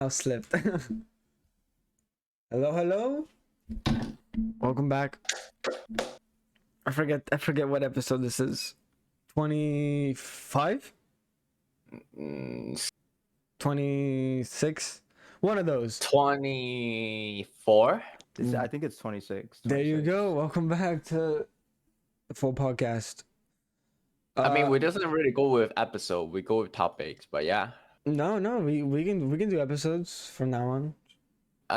I slipped. Hello. Welcome back. I forget what episode this is. 25? 26? One of those. 24. I think it's 26. There you go. Welcome back to the full podcast. I mean, we doesn't really go with episode. We go with topics, but yeah. No, we can do episodes from now on.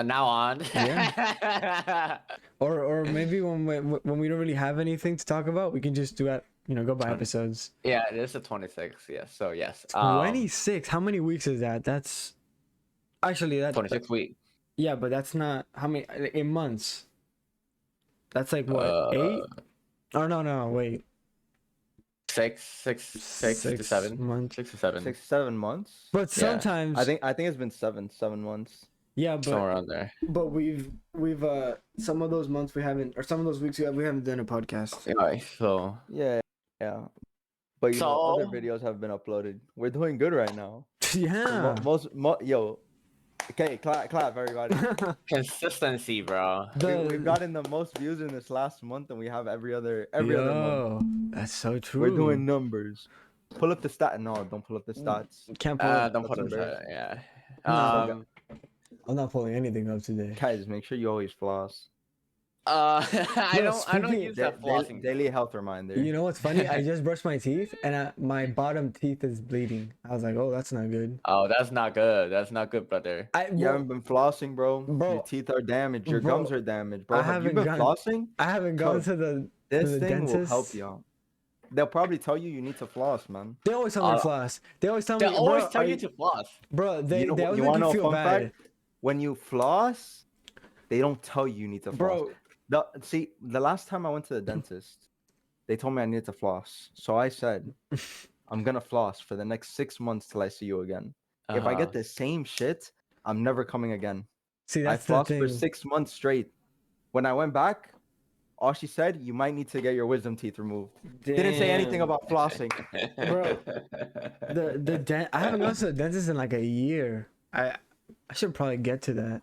Now on. Yeah. Or maybe when we don't really have anything to talk about, we can just do it. Go by episodes. Yeah, this is 26. Yes. So yes. 26. How many weeks is that? That's actually 26 weeks. Yeah, but that's not how many in months. That's like what 8? Oh no, wait. 6 to 7 months. 6 to 7. 6 to 7 months. But sometimes I think it's been 7 months. Yeah, but somewhere around there. But we've some of those months we haven't, or some of those weeks we haven't done a podcast. Anyway, so yeah. But other videos have been uploaded. We're doing good right now. Yeah. Okay, clap everybody. Consistency, bro. We've gotten the most views in this last month, and we have every other month. That's so true. We're doing numbers. Pull up the stat. No, don't pull up the stats. Can't pull up. Don't put it there. Yeah. I'm not pulling anything up today. Guys, make sure you always floss. I don't use that flossing. Daily health reminder. You know what's funny? I just brushed my teeth and my bottom teeth is bleeding. I was like, oh, that's not good. Oh, that's not good. That's not good, brother. You haven't been flossing, bro. Your teeth are damaged. Your gums are damaged, bro. Have you been flossing? I haven't gone to the This thing dentist. will help you. They'll probably tell you need to floss, man. They always tell me to floss. They always tell me. They always tell you to floss. Bro, they always make you feel bad. Fact? When you floss, they don't tell you need to floss. Bro. The last time I went to the dentist, they told me I needed to floss. So I said, I'm going to floss for the next 6 months till I see you again. If I get the same shit, I'm never coming again. See, that's I flossed for 6 months straight. When I went back, all she said, you might need to get your wisdom teeth removed. Damn. Didn't say anything about flossing. Bro, I haven't gone to the dentist in like a year. I should probably get to that.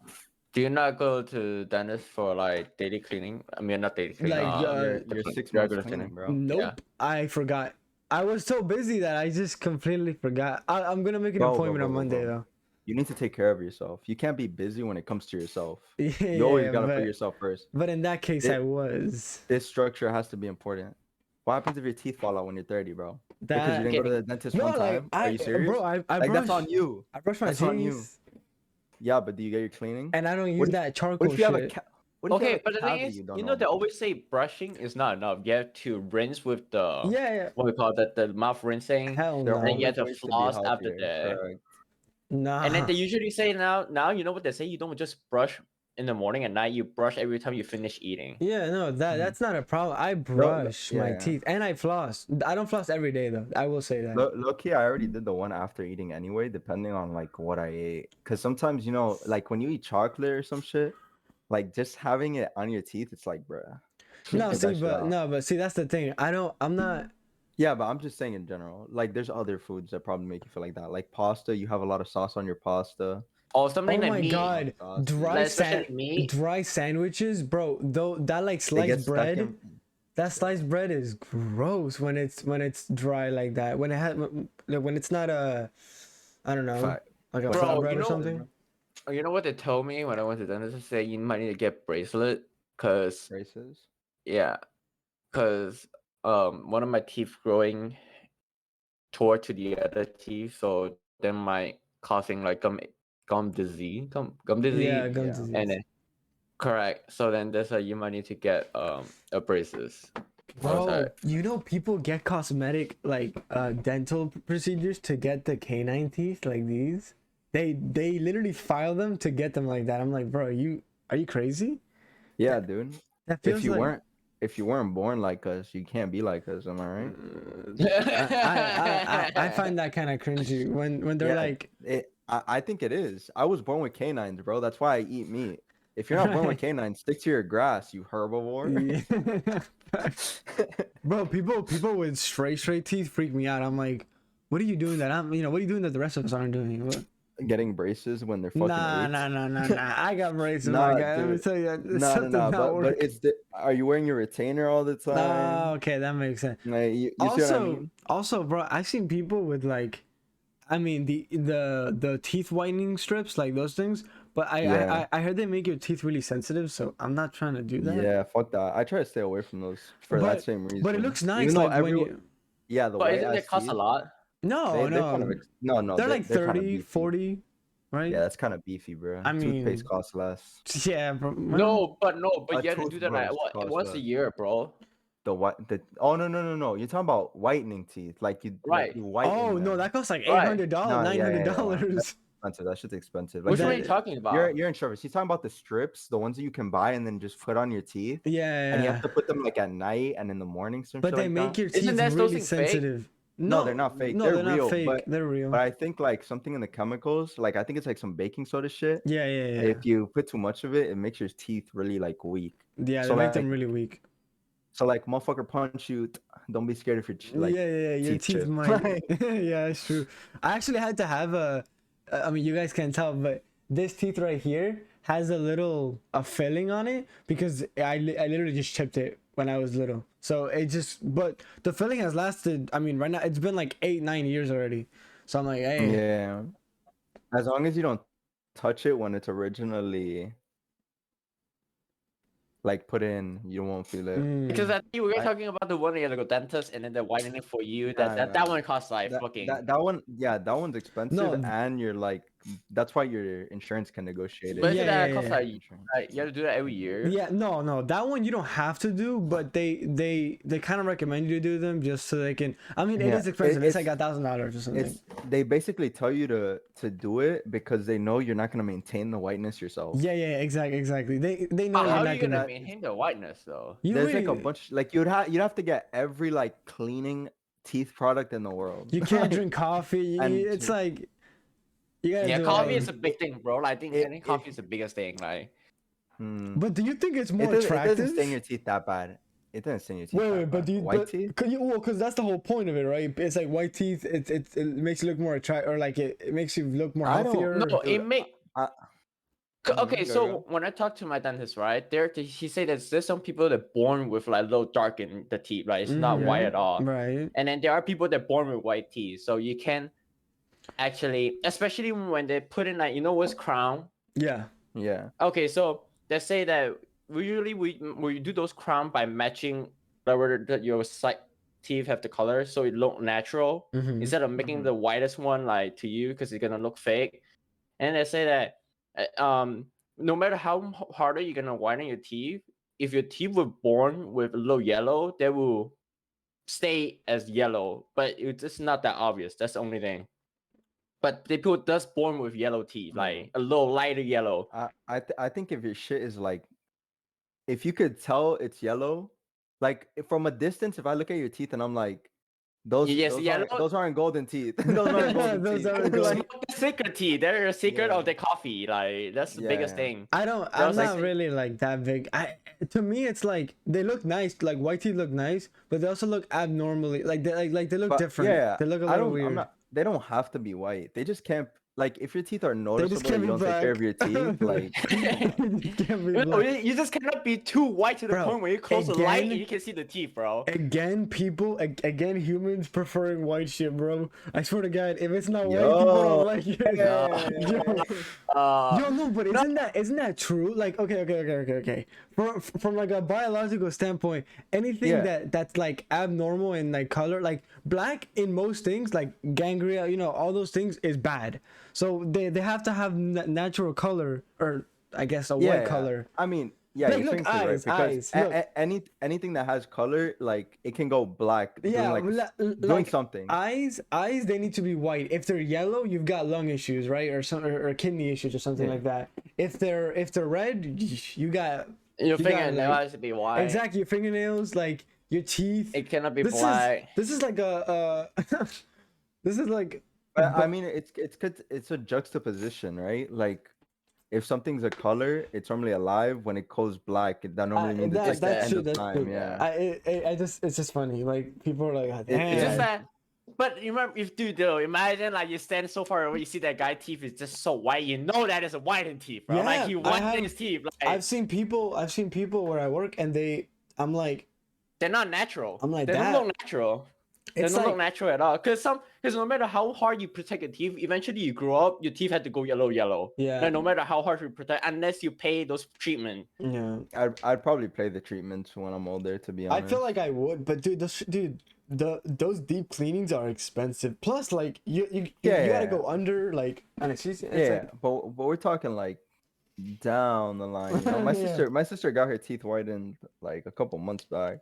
Do you not go to dentist for like daily cleaning? I mean, not daily cleaning. Like your 6 months cleaning, bro. Nope. Yeah. I forgot. I was so busy that I just completely forgot. I'm gonna make an appointment on Monday though. You need to take care of yourself. You can't be busy when it comes to yourself. You always gotta put yourself first. But in that case, I was. This structure has to be important. What happens if your teeth fall out when you're 30, bro? Because you didn't go to the dentist one time? Are you serious? Bro, I that's on you. I brush my teeth. Yeah, but do you get your cleaning? And I don't use that charcoal shit. Okay, but the thing is, they always say brushing is not enough. You have to rinse with the what we call that, the mouth rinsing. Hell no. And you have to floss after that. Nah. And then they usually say now you know what they say. You don't just brush in the morning and night. You brush every time you finish eating. Yeah, no, that's not a problem. I brush my teeth and I floss. I don't floss every day though. I will say that. Low-key, I already did the one after eating anyway, depending on like what I ate. Cause sometimes like when you eat chocolate or some shit, like just having it on your teeth, it's like, bruh. But see, that's the thing. I'm not. Yeah, but I'm just saying in general. Like, there's other foods that probably make you feel like that. Like pasta, you have a lot of sauce on your pasta. Oh, something oh like my god, dry sandwiches, bro. Though that like sliced bread, that sliced bread is gross when it's dry like that. When it's not I don't know, like a flat bread or something. You know what they told me when I went to the dentist? They say you might need to get braces. Yeah, because one of my teeth growing toward to the other teeth, so then might causing like gum disease. Yeah, gum disease. And then, correct. So then there's you might need to get a braces. Bro, people get cosmetic like dental procedures to get the canine teeth like these. They literally file them to get them like that. I'm like, bro, are you crazy? Yeah, dude. If you weren't born like us, you can't be like us. Am I right? I find that kind of cringy when they're like. I think it is. I was born with canines, bro. That's why I eat meat. If you're not born with canines, stick to your grass, you herbivore. Bro, people with straight teeth freak me out. I'm like, what are you doing that what are you doing that the rest of us aren't doing? What? getting braces when they're fucking Nah, eights? nah. I got braces, Nah, my guy. Let me dude. tell you, it's No, something not but working. it's the. Are you wearing your retainer all the time? Nah, okay, that makes sense. Like, you see what I mean? Also, bro, I've seen people with like, I mean, the teeth whitening strips, like those things. But I heard they make your teeth really sensitive, so I'm not trying to do that. Yeah, fuck that. I try to stay away from those for that same reason. But it looks nice, Even though like when you. Yeah, the But white isn't ass it cost a teeth. lot? No, No, they're like they're kind of 30, beefy. 40, right? Yeah, that's kind of beefy, bro. I mean, Toothpaste costs less. yeah, bro. No, but A you have to do that like toothbrush costs once a less. year, bro. Oh no. You're talking about whitening teeth, like you Right. whiten Oh no, them. that costs like Right. $800, No, yeah, $900. That's expensive. That shit's expensive. Which Like, one are you talking about? You're in service. He's talking about the strips, the ones that you can buy and then just put on your teeth. Yeah. And you have to put them like at night and in the morning. But they make your teeth Isn't really sensitive. No, they're not fake. No, they're they're real, not fake. They're real. But I think like something in the chemicals, like I think it's like some baking soda shit. Yeah. If you put too much of it, it makes your teeth really like weak. Yeah, so they make like, them really weak. So like, motherfucker punch you. Don't be scared if your like. Yeah. Your teeth might. Yeah, it's true. I actually had to have I mean, you guys can't tell, but this teeth right here has a filling on it because I literally just chipped it when I was little. So but the filling has lasted. I mean, right now it's been like 8-9 years already. So I'm like, hey. Yeah. As long as you don't touch it when it's originally like put in, you won't feel it. Because I think we were talking about the one where you have to go dentist and then the whitening for you. That one costs like fucking. That one, yeah, that one's expensive, and you're like, that's why your insurance can negotiate it. But that costs like you have to do that every year. Yeah, no, that one you don't have to do, but they kind of recommend you to do them just so they can. I mean, it is expensive. It's like $1,000 or something. They basically tell you to do it because they know you're not gonna maintain the whiteness yourself. Yeah, exactly. They know how you're are not you gonna maintain the whiteness though? There's like a bunch, like you'd have to get every like cleaning teeth product in the world. You can't drink coffee. It's like. Coffee is a big thing, bro. I think coffee is the biggest thing. Like, but do you think it's more attractive? It doesn't stain your teeth that bad. It doesn't stain your teeth. Wait, but do you white teeth? Because that's the whole point of it, right? It's like white teeth. It makes you look more attractive, or like it makes you look more healthier. No, it make. Okay, so when I talk to my dentist, right, he said that there's some people that are born with like a little dark in the teeth, right? It's not white at all, right? And then there are people that are born with white teeth, so you can actually, especially when they put in like what's crown? Yeah. Okay, so they say that usually we do those crown by matching that your side teeth have the color, so it look natural instead of making the whitest one like to you because it's gonna look fake. And they say that no matter how harder you're gonna whiten your teeth, if your teeth were born with a little yellow, they will stay as yellow, but it's just not that obvious. That's the only thing. But the people that's born with yellow teeth, like a little lighter yellow. I think if your shit is like, if you could tell it's yellow, like from a distance, if I look at your teeth and I'm like, those aren't golden teeth. Those aren't golden teeth. Like, secret teeth. They're a secret of the coffee. Like that's the biggest thing. I'm not really like that big. To me, it's like they look nice. Like white teeth look nice, but they also look abnormally. Like they look different. Yeah, they look a little weird. They don't have to be white. They just can't. Like if your teeth are noticeable, you don't take care of your teeth. Like you just cannot be too white to the point where you close the light and you can see the teeth, bro. Again, humans preferring white shit, bro. I swear to God, if it's not white, people don't like it. No, but isn't that true? Like, okay. From like a biological standpoint, anything that's like abnormal in like color, like black in most things, like ganglia, all those things is bad. So they have to have natural color, or I guess a white color. I mean, you're eyes. Because anything that has color, like it can go black. Doing something. Eyes, they need to be white. If they're yellow, you've got lung issues, right, or kidney issues or something like that. If they're red, you got your fingernails has to be white. Exactly, your fingernails, like your teeth. It cannot be black. This is like this is like. I mean, it's a juxtaposition, right? Like, if something's a color, it's normally alive. When it goes black, that normally means it's the end of time. Yeah. It's just funny. Like people are like, it's just that. But you remember, if dude, though, imagine like you stand so far away, you see that guy teeth is just so white. You know that is a whitened teeth, bro. Yeah, Like he whitened his teeth. Like I've seen people where I work, and I'm like, they're not natural. I'm like they don't look natural. They don't look natural at all. Because no matter how hard you protect your teeth, eventually you grow up, your teeth have to go yellow. Yeah. Like, no matter how hard you protect, unless you pay those treatment. Yeah. I'd probably play the treatments when I'm older, to be honest. I feel like I would, but dude, those deep cleanings are expensive. Plus, like you gotta go under like anesthesia. Yeah, but we're talking like down the line. You know, my sister got her teeth whitened like a couple months back.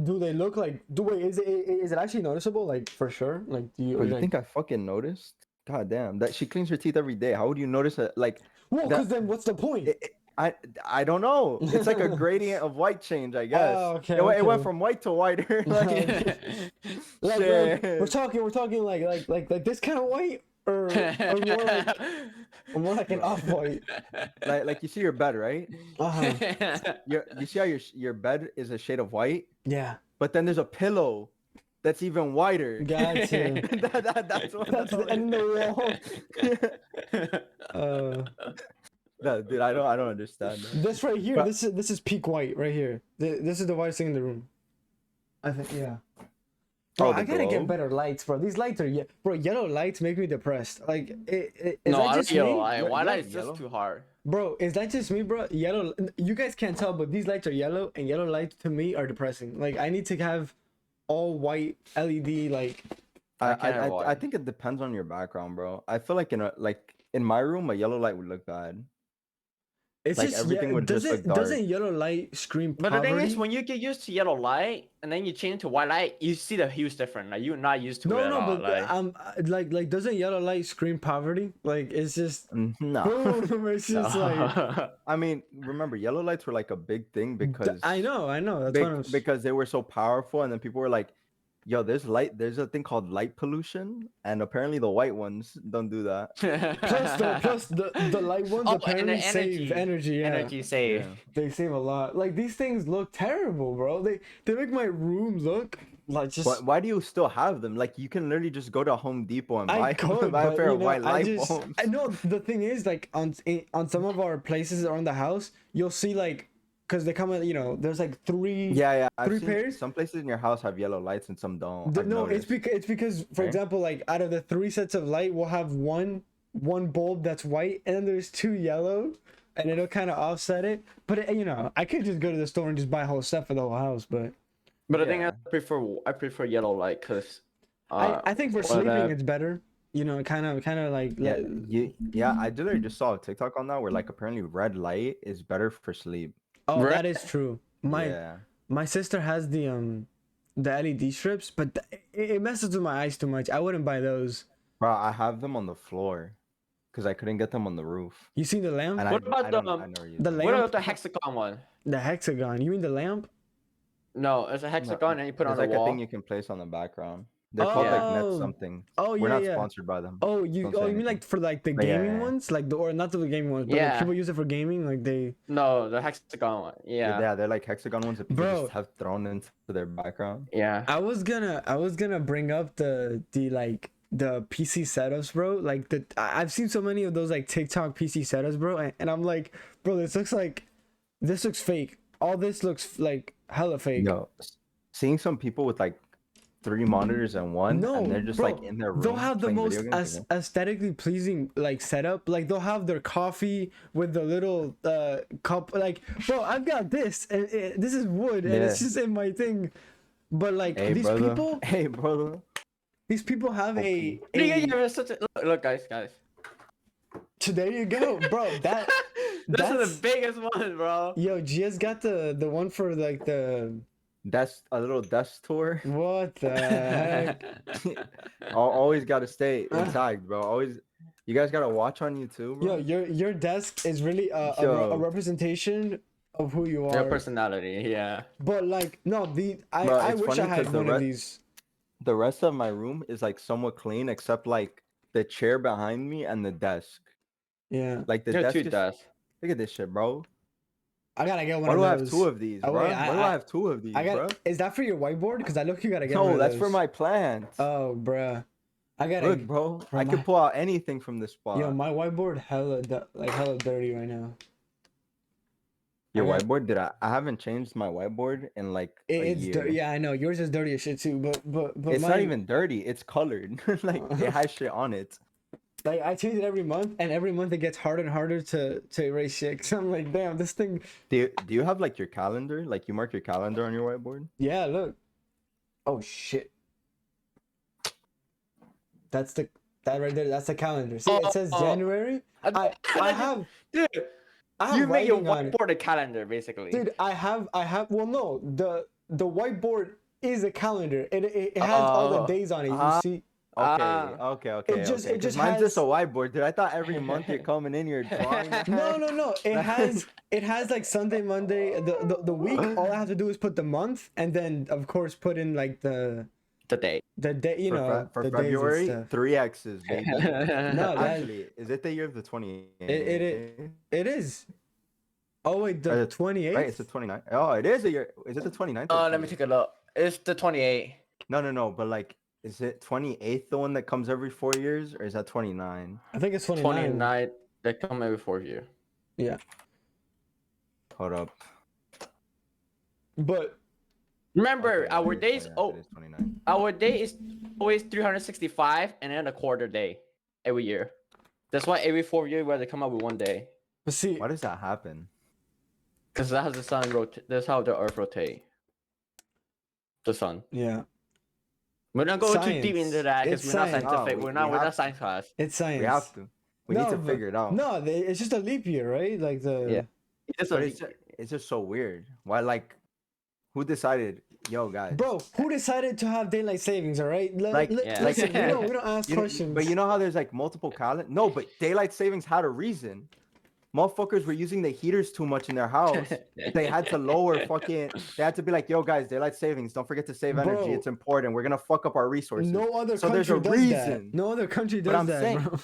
Do they look like? Wait, is it actually noticeable? Like for sure? Like do you? Bro, you like, think I fucking noticed? God damn, that she cleans her teeth every day. How would you notice it? Like, well, because then what's the point? I don't know. It's like a gradient of white change, I guess. Oh, okay, It went from white to whiter. like, we're talking like this kind of white, or more like an off white. Like you see your bed, right? Uh-huh. You see how your bed is a shade of white? Yeah. But then there's a pillow that's even whiter. Gotcha. That's the end of the wall. No, dude, I don't understand that. This right here, but, this is peak white right here. This is the whitest thing in the room. I think, yeah. Bro, I gotta get better lights, bro. These lights are yellow lights make me depressed. Like, no, I don't yellow light. White light is just too hard. Bro, is that just me, bro? Yellow. You guys can't tell, but these lights are yellow, and yellow lights to me are depressing. Like, I need to have all white LED. Like, I think it depends on your background, bro. I feel like in my room, a yellow light would look bad. It's like just everything would just look dark. Doesn't yellow light scream poverty? But the thing is, when you get used to yellow light and then you change to white light, you see the hue's different. Like you're not used to it at all. But like doesn't yellow light scream poverty? Like it's just no. Boom, it's just like. I mean, remember yellow lights were like a big thing because I know. That's because they were so powerful, and then people were like, yo, there's a thing called light pollution, and apparently the white ones don't do that. plus the light ones apparently save energy. Yeah. Energy save. Yeah. They save a lot. Like these things look terrible, bro. They make my room look like just. But why do you still have them? Like you can literally just go to Home Depot and buy a pair of white light bulbs. I know the thing is like on some of our places around the house, you'll see like. Because they come in, there's like three. Yeah. Three pairs. Some places in your house have yellow lights and some don't. No, it's because for example, like out of the 3 sets of light, we'll have one bulb that's white, and then there's 2 yellow, and it'll kind of offset it. But I could just go to the store and just buy a whole set for the whole house. But I think I prefer yellow light because I think for sleeping it's better. Kind of like I literally just saw a TikTok on that where like apparently red light is better for sleep. Oh, that is true. My sister has the LED strips, but it messes with my eyes too much. I wouldn't buy those. Bro, I have them on the floor because I couldn't get them on the roof. You seen the lamp? And what about the lamp? What about the hexagon one? The hexagon? You mean the lamp? No, it's a hexagon and you put it on the wall. It's like a thing you can place on the background. They're called like net something. Oh yeah, we're not sponsored by them. Oh, you mean like for like the gaming ones, like or not the gaming ones, but like people use it for gaming, like they. No, the hexagon one. Yeah, they're like hexagon ones that people just have thrown into their background. Yeah. I was gonna bring up the PC setups, bro. Like I've seen so many of those like TikTok PC setups, bro, and I'm like, bro, this looks fake. All this looks like hella fake. No, seeing some people with like 3 monitors and one, and they're just like in their room. They'll have the most aesthetically pleasing like setup. Like they'll have their coffee with the little cup. Like, bro, I've got this, and this is wood, and it's just in my thing. But like these people, hey brother, these people have look, guys. So there you go, bro. That's the biggest one, bro. Yo, Gia's got the one for like the. That's a little desk tour. What the heck? Always gotta stay intact, bro. Always, you guys gotta watch on YouTube, bro. Yo, your desk is really a representation of who you are. Your personality, yeah. But like, no, I wish I had one of these. The rest of my room is like somewhat clean, except like the chair behind me and the desk. Yeah. Like the desk. Look at this shit, bro. I gotta get one Why of do those. I have two of these, bro? Wait, Why do I have two of these, bro? Is that for your whiteboard? Because I look, you gotta get one No, of that's those. for my plants. Oh, bruh. I gotta. Look, bro. I could pull out anything from this spot. Yo, my whiteboard hella dirty right now. Your whiteboard? Did I haven't changed my whiteboard in like a year. Dirty. Yeah, I know. Yours is dirty as shit too, but it's not even dirty. It's colored. Like it has shit on it. Like I change it every month, and every month it gets harder and harder to erase shit. So I'm like, damn, this thing. Do you have like your calendar? Like you mark your calendar on your whiteboard? Yeah, look. Oh shit. That right there. That's the calendar. See, it says January. I have. Dude, you make your whiteboard a calendar, basically. Dude, I have. Well, no, the whiteboard is a calendar. It has all the days on it. You see. Okay. It just mine's just a whiteboard, dude. I thought every month you're coming in, you're drawing. No. It has like Sunday, Monday, the week. All I have to do is put the month, and then of course put in like the day. The day, you know. For February, 3 X's, baby. No, actually, is it the year of the 28th? It is. Oh wait, the 28th. Right, it's the 29th. Oh, it is a year. Is it the 29th? Oh, let me take a look. It's the 28th. No. But like, is it 28th the one that comes every 4 years, or is that 29? I think it's 29. 29. They come every 4 years. Yeah. Hold up. But remember, our days. Our day is always 365, and then a quarter day every year. That's why every 4 years where they come up with one day. But see, why does that happen? Because that's how the sun rotate. That's how the Earth rotate. The sun. Yeah. We're not going too deep into that because we're not scientific. We're not science class. It's science. We have to. We need to figure it out. No, it's just a leap year, right? Like it's just so weird. Why, like, who decided? Yo, guys. Bro, who decided to have daylight savings? All right. Listen, we don't ask questions. But you know how there's like multiple calendars? No, but daylight savings had a reason. Motherfuckers were using the heaters too much in their house. They had to lower They had to be like, yo, guys, daylight savings. Don't forget to save energy. It's important. We're gonna fuck up our resources. No other country there's a does reason. That. No other country does that, saying, bro.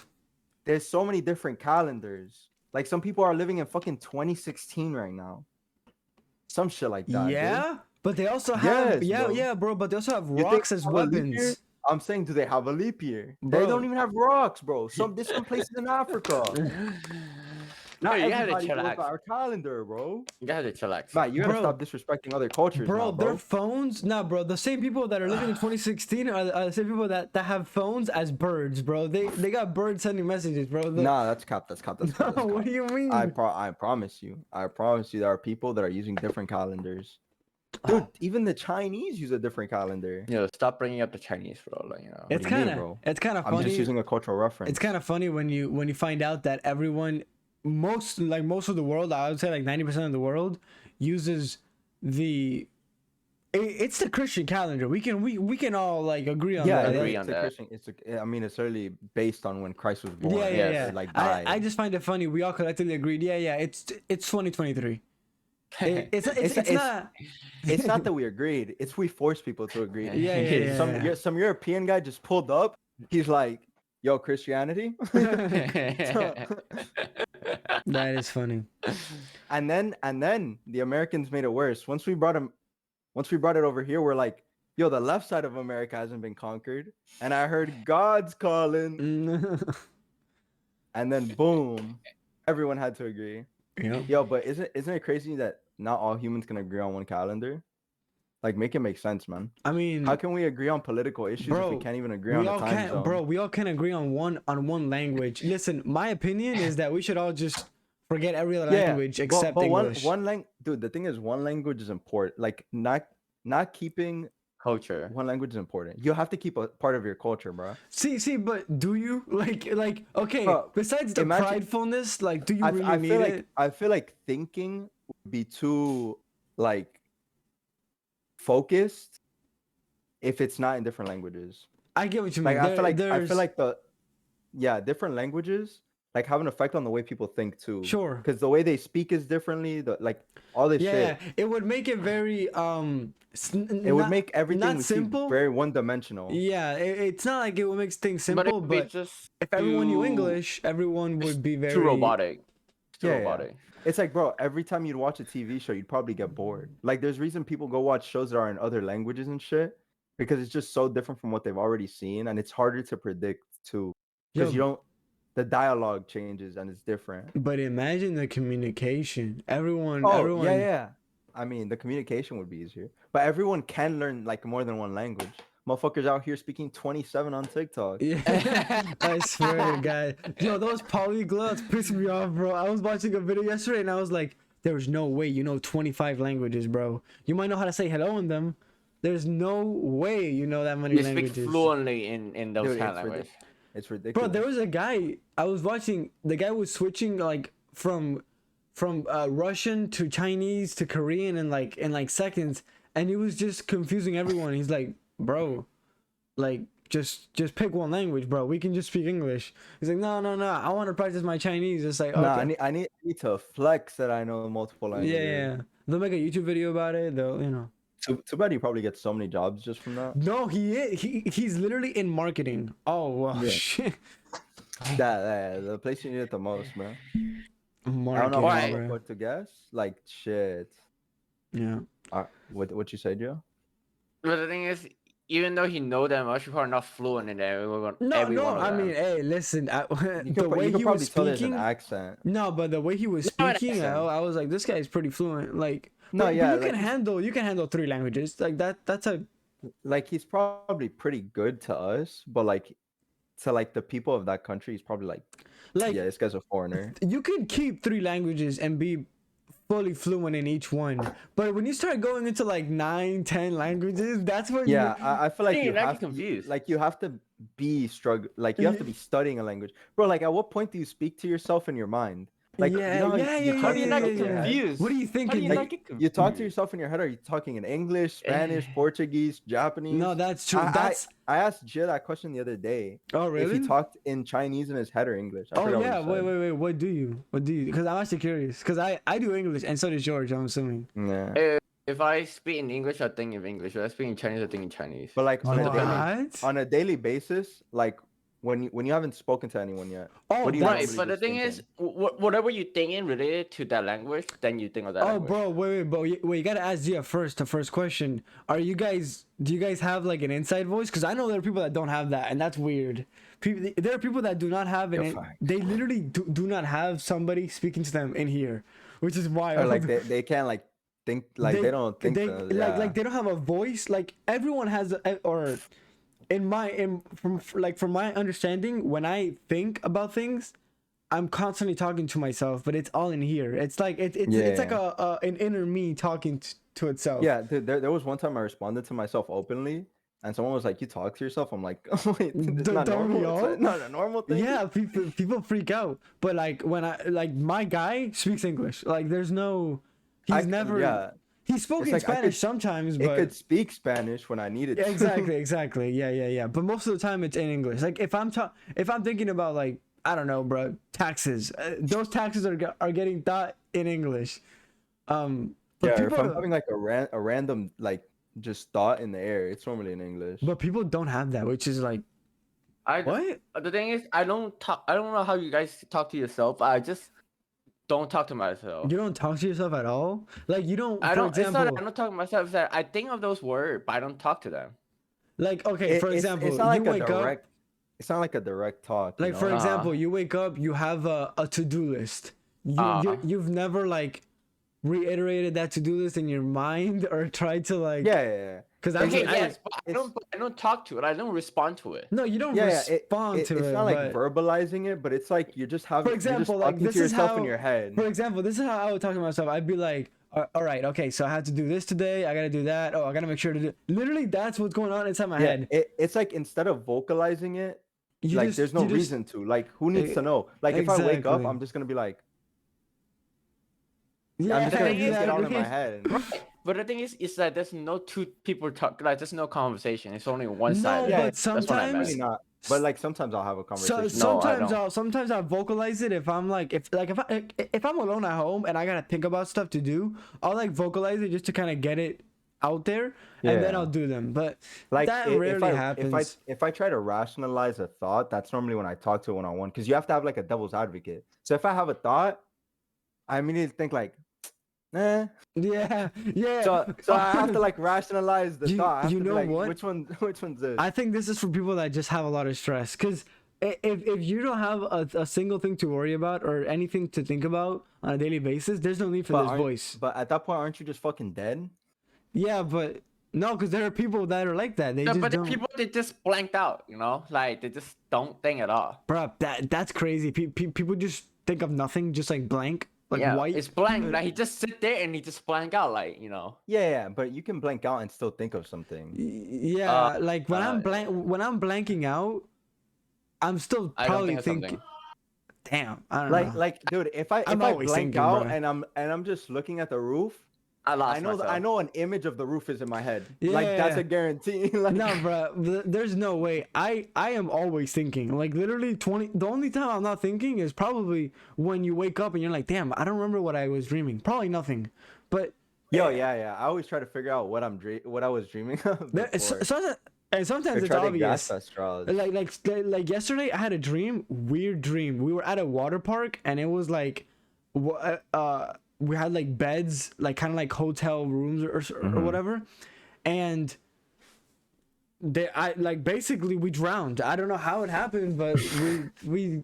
There's so many different calendars. Like some people are living in fucking 2016 right now. Some shit like that. Yeah, dude. But they also have bro. But they also have rocks as weapons. I'm saying, do they have a leap year? Bro. They don't even have rocks, bro. There's some places in Africa. No, you gotta chillax. Our calendar, bro. You gotta chillax. Matt, you gotta stop disrespecting other cultures. Bro, now, bro, their phones, bro. The same people that are living in 2016 are the same people that have phones as birds, bro. They got birds sending messages, bro. Nah, that's cap. That's cap. What do you mean? I promise you. There are people that are using different calendars. Dude, even the Chinese use a different calendar. Stop bringing up the Chinese, bro. Like, it's kind of funny. I'm just using a cultural reference. It's kind of funny when you find out that everyone. Most of the world, I would say like 90% of the world uses it's the Christian calendar. We can all like agree on that. Agree on that. It's certainly based on when Christ was born. Yeah. Like died. I just find it funny. We all collectively agreed. Yeah. It's 2023. It's not that we agreed. It's we forced people to agree. Yeah. Some European guy just pulled up. He's like, yo, Christianity. That is funny. And then the Americans made it worse. Once we brought it over here, we're like, yo, the left side of America hasn't been conquered. And I heard God's calling. And then boom, everyone had to agree. Yeah. Yo, but isn't it crazy that not all humans can agree on one calendar? Like, make it make sense, man. I mean, how can we agree on political issues if we can't even agree on the time zone? Bro, we all can agree on one language. Listen, my opinion is that we should all just forget every other language except English. Dude, the thing is, one language is important. Like, not keeping culture. One language is important. You have to keep a part of your culture, bro. See, but do you like okay? Besides the pridefulness, like, do you really need it? I feel like thinking would be too like focused if it's not in different languages. I get what you mean. I feel like different languages like have an effect on the way people think too. Sure. Because the way they speak is differently. All this shit. Yeah, it would make it very it would make everything not simple, very one-dimensional. Yeah, it's not like it would make things simple, but if everyone knew English, everyone would be very too robotic. still about it. It's like, bro, every time you'd watch a TV show, you'd probably get bored. Like, there's reason people go watch shows that are in other languages and shit because it's just so different from what they've already seen, and it's harder to predict too because the dialogue changes and it's different. But imagine the communication. Everyone. Yeah. I mean, the communication would be easier, but everyone can learn like more than one language. Motherfuckers out here speaking 27 on TikTok. Yeah, I swear to God. Yo, those polyglots piss me off, bro. I was watching a video yesterday and I was like, there's no way you know 25 languages, bro. You might know how to say hello in them. There's no way you know that many languages. You speak fluently in those kind of languages. It's ridiculous. Bro, there was a guy I was watching. The guy was switching like from Russian to Chinese to Korean in like seconds, and he was just confusing everyone. He's like, bro, like just pick one language, bro. We can just speak English. He's like, no. I want to practice my Chinese. It's like, okay. No, I need to flex that I know multiple languages. Yeah. They'll make a YouTube video about it. They'll, you know. Too bad he probably gets so many jobs just from that. No, he's literally in marketing. Oh well, shit. The place you need it the most, man. Marketing, I don't know what to guess. Like shit. Yeah. What you say, Joe? But the thing is, even though he know that much, people are not fluent in everyone. No. I mean, hey, listen. The way he was speaking, an accent. No, but the way he was speaking, I was like, this guy is pretty fluent. Like, no, but you can handle 3 languages. Like that's a. Like he's probably pretty good to us, but like to like the people of that country, he's probably like yeah, this guy's a foreigner. You could keep 3 languages and be fully fluent in each one, but when you start going into like 9, 10 languages, that's when I feel like you have confused. You have to be you have to be studying a language, bro. Like at what point do you speak to yourself in your mind? Like how do you not get confused? What are you thinking? You talk to yourself in your head. Are you talking in English, Spanish, Portuguese, Japanese? No, that's true. I asked Jid that question the other day. Oh, really? If he talked in Chinese in his head or English. Oh yeah. Wait. What do you? Because I'm actually curious. Because I do English, and so does George. I'm assuming. Yeah. If I speak in English, I think in English. If I speak in Chinese, I think in Chinese. But like on a daily basis, like when you haven't spoken to anyone yet. Oh, right. But the thing is, whatever you think in related to that language, then you think of that. Language. Bro, wait. You gotta ask Gia first. The first question: do you guys have like an inside voice? Because I know there are people that don't have that, and that's weird. There are people that do not have it. They literally do not have somebody speaking to them in here, which is wild. Or like they can't like think like they don't think like they don't have a voice. Like everyone has from my understanding, when I think about things, I'm constantly talking to myself, but it's all in here. It's like it's like an inner me talking to itself. Yeah, there was one time I responded to myself openly, and someone was like, "You talk to yourself?" I'm like, "Oh, wait, it's not normal. It's not a normal thing." Yeah, people freak out. But like when my guy speaks English, like there's no, He's spoken Spanish sometimes, but it could speak Spanish when I needed to. Exactly. Yeah. But most of the time it's in English. Like if I'm thinking about like I don't know, bro, taxes. Those taxes are getting thought in English. But if I'm having like a random like just thought in the air, it's normally in English. But people don't have that, which is like, what? The thing is, I don't know how you guys talk to yourself. I just don't talk to myself. You don't talk to yourself at all? Like you don't. I don't. It's not that I don't talk to myself. It's that I think of those words, but I don't talk to them. Like okay, for example, it's not like you wake up. It's not like a direct talk. Like for example, you wake up, you have a to-do list. You've never like reiterated that to-do list in your mind or tried to like. Yeah. Because I don't talk to it. I don't respond to it. No, you don't respond to it. It's not like verbalizing it, but it's like you're just having. For example, like this is yourself in your head. For example, this is how I would talk to myself. I'd be like, all right, okay, so I have to do this today. I gotta do that. Oh, I gotta make sure to do. Literally, that's what's going on inside my head. It's like instead of vocalizing it, there's no reason to. Like, who needs to know? Like, if I wake up, I'm just gonna be like. Yeah, I'm just gonna get out of my head. But the thing is that there's no two people talk. Like there's no conversation. It's only one side. No, but sometimes not. But like sometimes I'll have a conversation. Sometimes I'll vocalize it if I'm like if I'm alone at home and I gotta think about stuff to do. I'll like vocalize it just to kind of get it out there, and then I'll do them. But like that rarely happens. If I try to rationalize a thought, that's normally when I talk to it one-on-one, because you have to have like a devil's advocate. So if I have a thought, I immediately think like, eh. Yeah. So I have to like rationalize the thought. I have You to be know like, what? which one's this? I think this is for people that just have a lot of stress. Because if you don't have a single thing to worry about or anything to think about on a daily basis, there's no need for this voice. But at that point, aren't you just fucking dead? Yeah, but no, because there are people that are like that. They just but don't. People, they just blanked out, you know, like they just don't think at all. Bro, that's crazy. People just think of nothing, just like blank, like white. It's blank. Like he just sit there and he just blank out, like, you know. Yeah, but you can blank out and still think of something. Yeah, like when I'm blanking out, I'm still probably thinking. Damn, I don't know. Like, dude, if I blank out and I'm just looking at the roof, I know an image of the roof is in my head. Yeah, like that's a guarantee. Like, no, bro, there's no way. I am always thinking. Like literally 20. The only time I'm not thinking is probably when you wake up and you're like, damn, I don't remember what I was dreaming. Probably nothing. But yeah. I always try to figure out what I was dreaming of. And sometimes it's obvious. Like yesterday, I had a dream, weird dream. We were at a water park, and it was like, we had like beds, like kind of like hotel rooms or whatever, and basically we drowned. I don't know how it happened, but we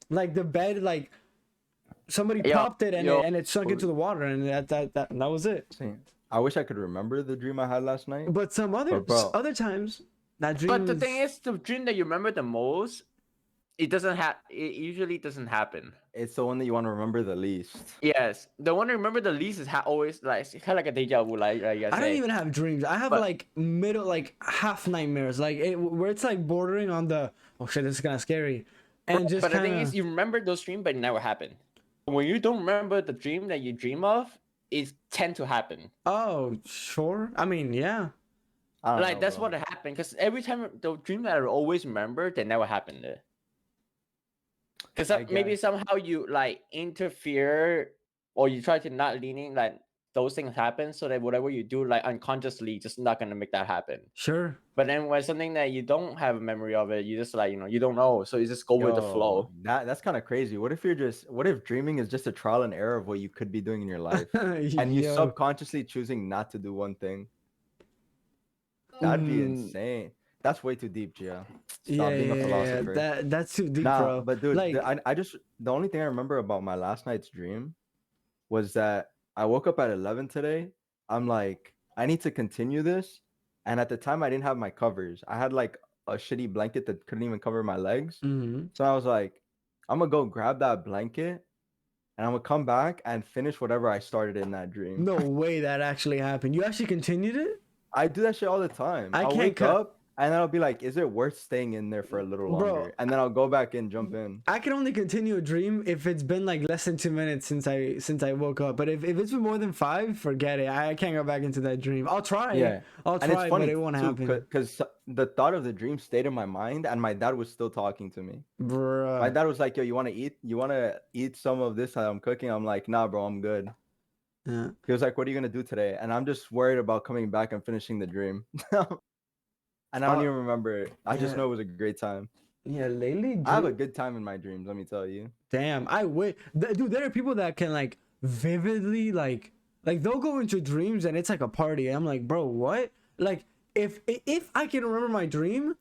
like the bed, like somebody popped it and it sunk into the water, and that was it. I wish I could remember the dream I had last night. But some other times. But the thing is, the dream that you remember the most, it usually doesn't happen. It's the one that you want to remember the least. Yes, the one I remember the least is always like it's kind of like a deja vu. Like I don't even have dreams. I have like half nightmares, where it's like bordering on the oh shit, this is kind of scary, and but the thing is, you remember those dreams, but it never happened. When you don't remember the dream that you dream of, it tend to happen. Oh sure, I mean yeah. Like that's what happened, because every time the dream that I always remember, they never happened. Because maybe somehow you like interfere, or you try to not leaning like those things happen, so that whatever you do like unconsciously, just not gonna make that happen. Sure. But then when something that you don't have a memory of it, you just like you don't know, so you just go with the flow. That's kind of crazy. What if dreaming is just a trial and error of what you could be doing in your life, and you subconsciously choosing not to do one thing? That'd be insane. That's way too deep, Gia. Stop being a philosopher. Yeah. That's too deep, bro. But dude, like, the only thing I remember about my last night's dream was that I woke up at 11 today. I'm like, I need to continue this. And at the time, I didn't have my covers. I had like a shitty blanket that couldn't even cover my legs. Mm-hmm. So I was like, I'm gonna go grab that blanket and I'm gonna come back and finish whatever I started in that dream. No way that actually happened. You actually continued it? I do that shit all the time. I'll wake up and then I'll be like, is it worth staying in there for a little longer? Bro, and then I'll go back and jump in. I can only continue a dream if it's been like less than 2 minutes since I woke up. But if it's been more than 5, forget it. I can't go back into that dream. I'll try. Yeah. I'll try, but it won't happen. Because the thought of the dream stayed in my mind, and my dad was still talking to me. Bruh. My dad was like, yo, you want to eat? You want to eat some of this that I'm cooking? I'm like, nah, bro, I'm good. Yeah. He was like, what are you going to do today? And I'm just worried about coming back and finishing the dream. And I don't even remember it. I just know it was a great time. Yeah, lately, I have a good time in my dreams, let me tell you. Damn, I wish. Dude, there are people that can like vividly like they'll go into dreams and it's like a party. And I'm like, bro, what? Like if I can remember my dream,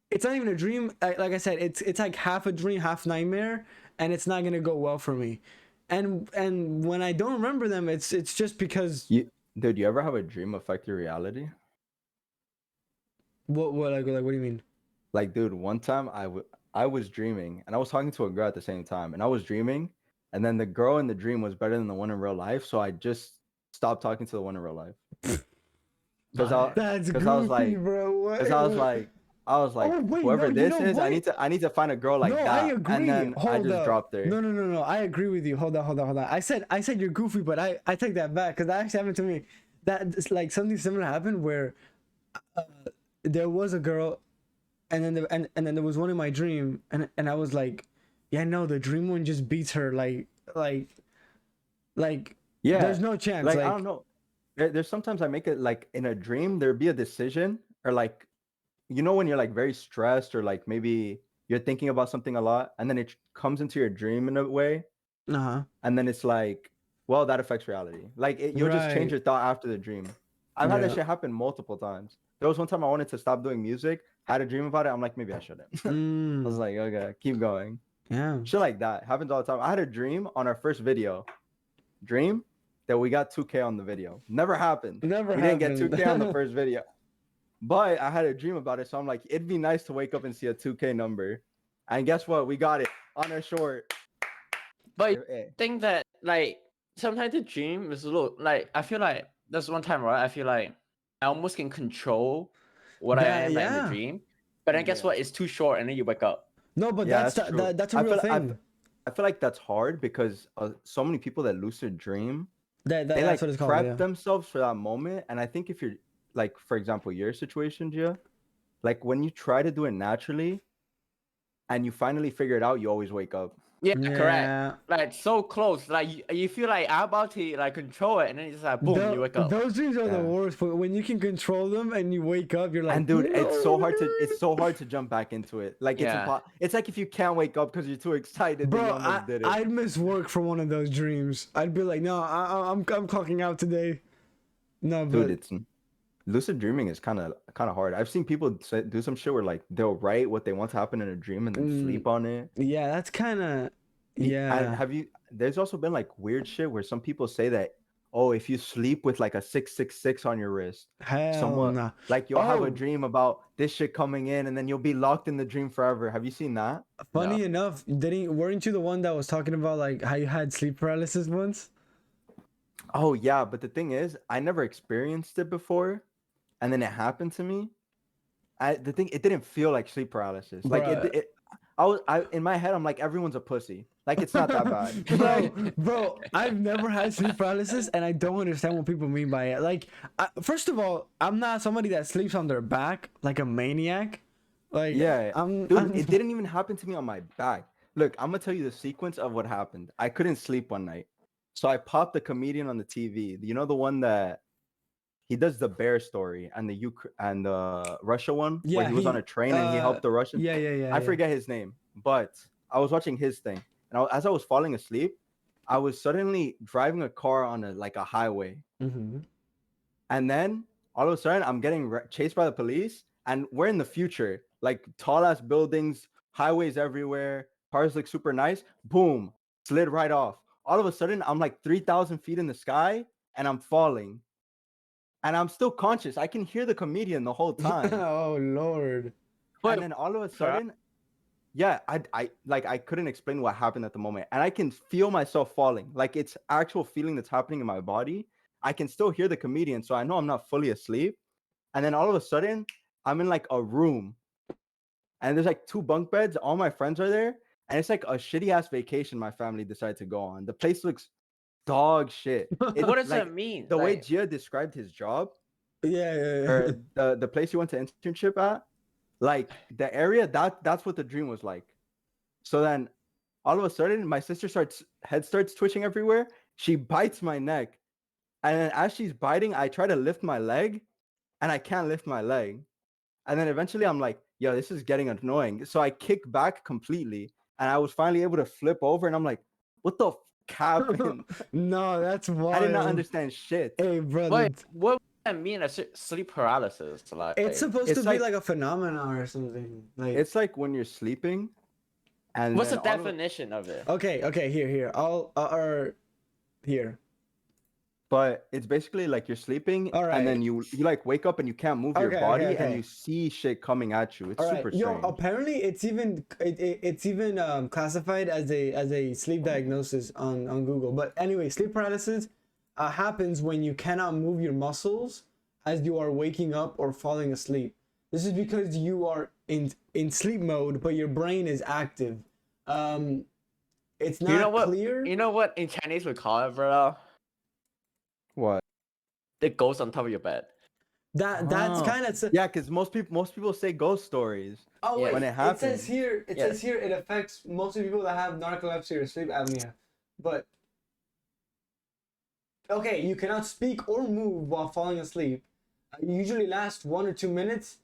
it's not even a dream. Like I said, it's like half a dream, half nightmare, and it's not gonna go well for me. And when I don't remember them, it's just because. Dude, you ever have a dream affect your reality? What what do you mean? Like, dude, one time I was dreaming and I was talking to a girl at the same time, and I was dreaming, and then the girl in the dream was better than the one in real life, so I just stopped talking to the one in real life. Because I was like, bro. Because I was like, wait, whoever this is, I need to find a girl like that. I agree. And then I just dropped her. No. I agree with you. Hold on. I said you're goofy, but I take that back, because that actually happened to me. That like something similar happened where there was a girl, and then there was one in my dream, and I was like, yeah, no, the dream one just beats her. Like yeah, there's no chance. Like I don't know. There's sometimes I make it like in a dream there'd be a decision, or like, you know, when you're like very stressed, or like maybe you're thinking about something a lot, and then it comes into your dream in a way. Uh-huh. And then it's like well, that affects reality. Like you'll just change your thought after the dream. I've had that shit happen multiple times. There was one time I wanted to stop doing music, had a dream about it. I'm like, maybe I shouldn't. I was like, okay, keep going. Yeah. Shit like that happens all the time. I had a dream on our first video. Dream that we got 2K on the video. Never happened. We didn't get 2K on the first video. But I had a dream about it. So I'm like, it'd be nice to wake up and see a 2K number. And guess what? We got it on a short. But I think that like sometimes the dream is a little like I feel like there's one time, right? I feel like I almost can control what I am in the dream. But then guess what? It's too short and then you wake up. No, but that's a real thing. I feel like that's hard because so many people that lucid dream, they like that's what it's called, prep themselves for that moment. And I think if you're like, for example, your situation, Gia, like when you try to do it naturally and you finally figure it out, you always wake up. Yeah, correct. Like so close. Like you feel like I'm about to like control it, and then it's like boom, you wake up. Those dreams are the worst. But when you can control them and you wake up, you're like, and dude, it's so hard to jump back into it. Like it's like if you can't wake up because you're too excited. Bro, I'd miss work for one of those dreams. I'd be like, no, I'm clocking out today. No, but dude, lucid dreaming is kind of hard. I've seen people do some shit where like they'll write what they want to happen in a dream and then sleep on it. Yeah, that's kind of there's also been like weird shit where some people say that, oh, if you sleep with like a 666 on your wrist, like you'll have a dream about this shit coming in and then you'll be locked in the dream forever. Have you seen that? Funny enough, weren't you the one that was talking about like how you had sleep paralysis once? Oh yeah, but the thing is, I never experienced it before. And then it happened to me. It didn't feel like sleep paralysis. Like I in my head, I'm like, everyone's a pussy. Like it's not that bad. Bro, I've never had sleep paralysis, and I don't understand what people mean by it. Like, first of all, I'm not somebody that sleeps on their back like a maniac. Like, it didn't even happen to me on my back. Look, I'm gonna tell you the sequence of what happened. I couldn't sleep one night, so I popped the comedian on the TV. You know the one that. He does the bear story and the Russia one where he was on a train and he helped the Russians. I forget his name, but I was watching his thing, and as I was falling asleep, I was suddenly driving a car on a highway, and then all of a sudden I'm getting chased by the police, and we're in the future, like tall ass buildings, highways everywhere, cars look super nice. Boom, slid right off. All of a sudden I'm like 3,000 feet in the sky and I'm falling. And I'm still conscious. I can hear the comedian the whole time. Oh Lord! And then all of a sudden, I couldn't explain what happened at the moment, and I can feel myself falling. Like it's actual feeling that's happening in my body. I can still hear the comedian, so I know I'm not fully asleep. And then all of a sudden, I'm in like a room, and there's like 2 bunk beds. All my friends are there, and it's like a shitty ass vacation my family decided to go on. The place looks dog shit. What does that mean? The way Gia described his job, or the place he went to internship at, like the area that's what the dream was like. So then, all of a sudden, my sister head starts twitching everywhere. She bites my neck, and then as she's biting, I try to lift my leg, and I can't lift my leg. And then eventually, I'm like, yo, this is getting annoying. So I kick back completely, and I was finally able to flip over, and I'm like, what the happened? No, that's wild. I did not understand shit. Hey, brother. What would that mean? A sleep paralysis? Like it's supposed to be like a phenomenon or something. Like it's like when you're sleeping. And what's the definition of it? Okay, here. Here. But it's basically like you're sleeping, and then you like wake up and you can't move your body, and you see shit coming at you. It's super strange. Yo, apparently it's even classified as a sleep diagnosis on Google. But anyway, sleep paralysis happens when you cannot move your muscles as you are waking up or falling asleep. This is because you are in sleep mode, but your brain is active. It's not clear. You know what in Chinese we call it, bro? What? It goes on top of your bed. That's kind of because most people say ghost stories. Oh wait, when it happens. It says here it affects most of people that have narcolepsy or sleep apnea. But okay, you cannot speak or move while falling asleep. It usually lasts 1 or 2 minutes,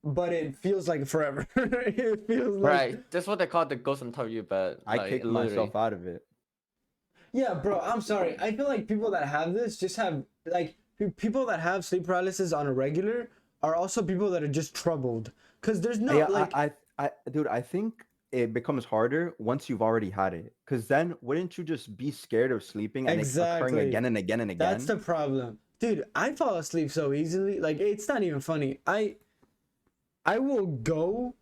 but it feels like forever. It feels like that's what they call the ghost on top of your bed. I kicked myself out of it. Yeah, bro, I'm sorry. I feel like people that have this just have like people that have sleep paralysis on a regular are also people that are just troubled. Cause there's no like dude, I think it becomes harder once you've already had it. Cause then wouldn't you just be scared of sleeping and it occurring exactly. again and again and again? That's the problem. Dude, I fall asleep so easily. Like it's not even funny. I will go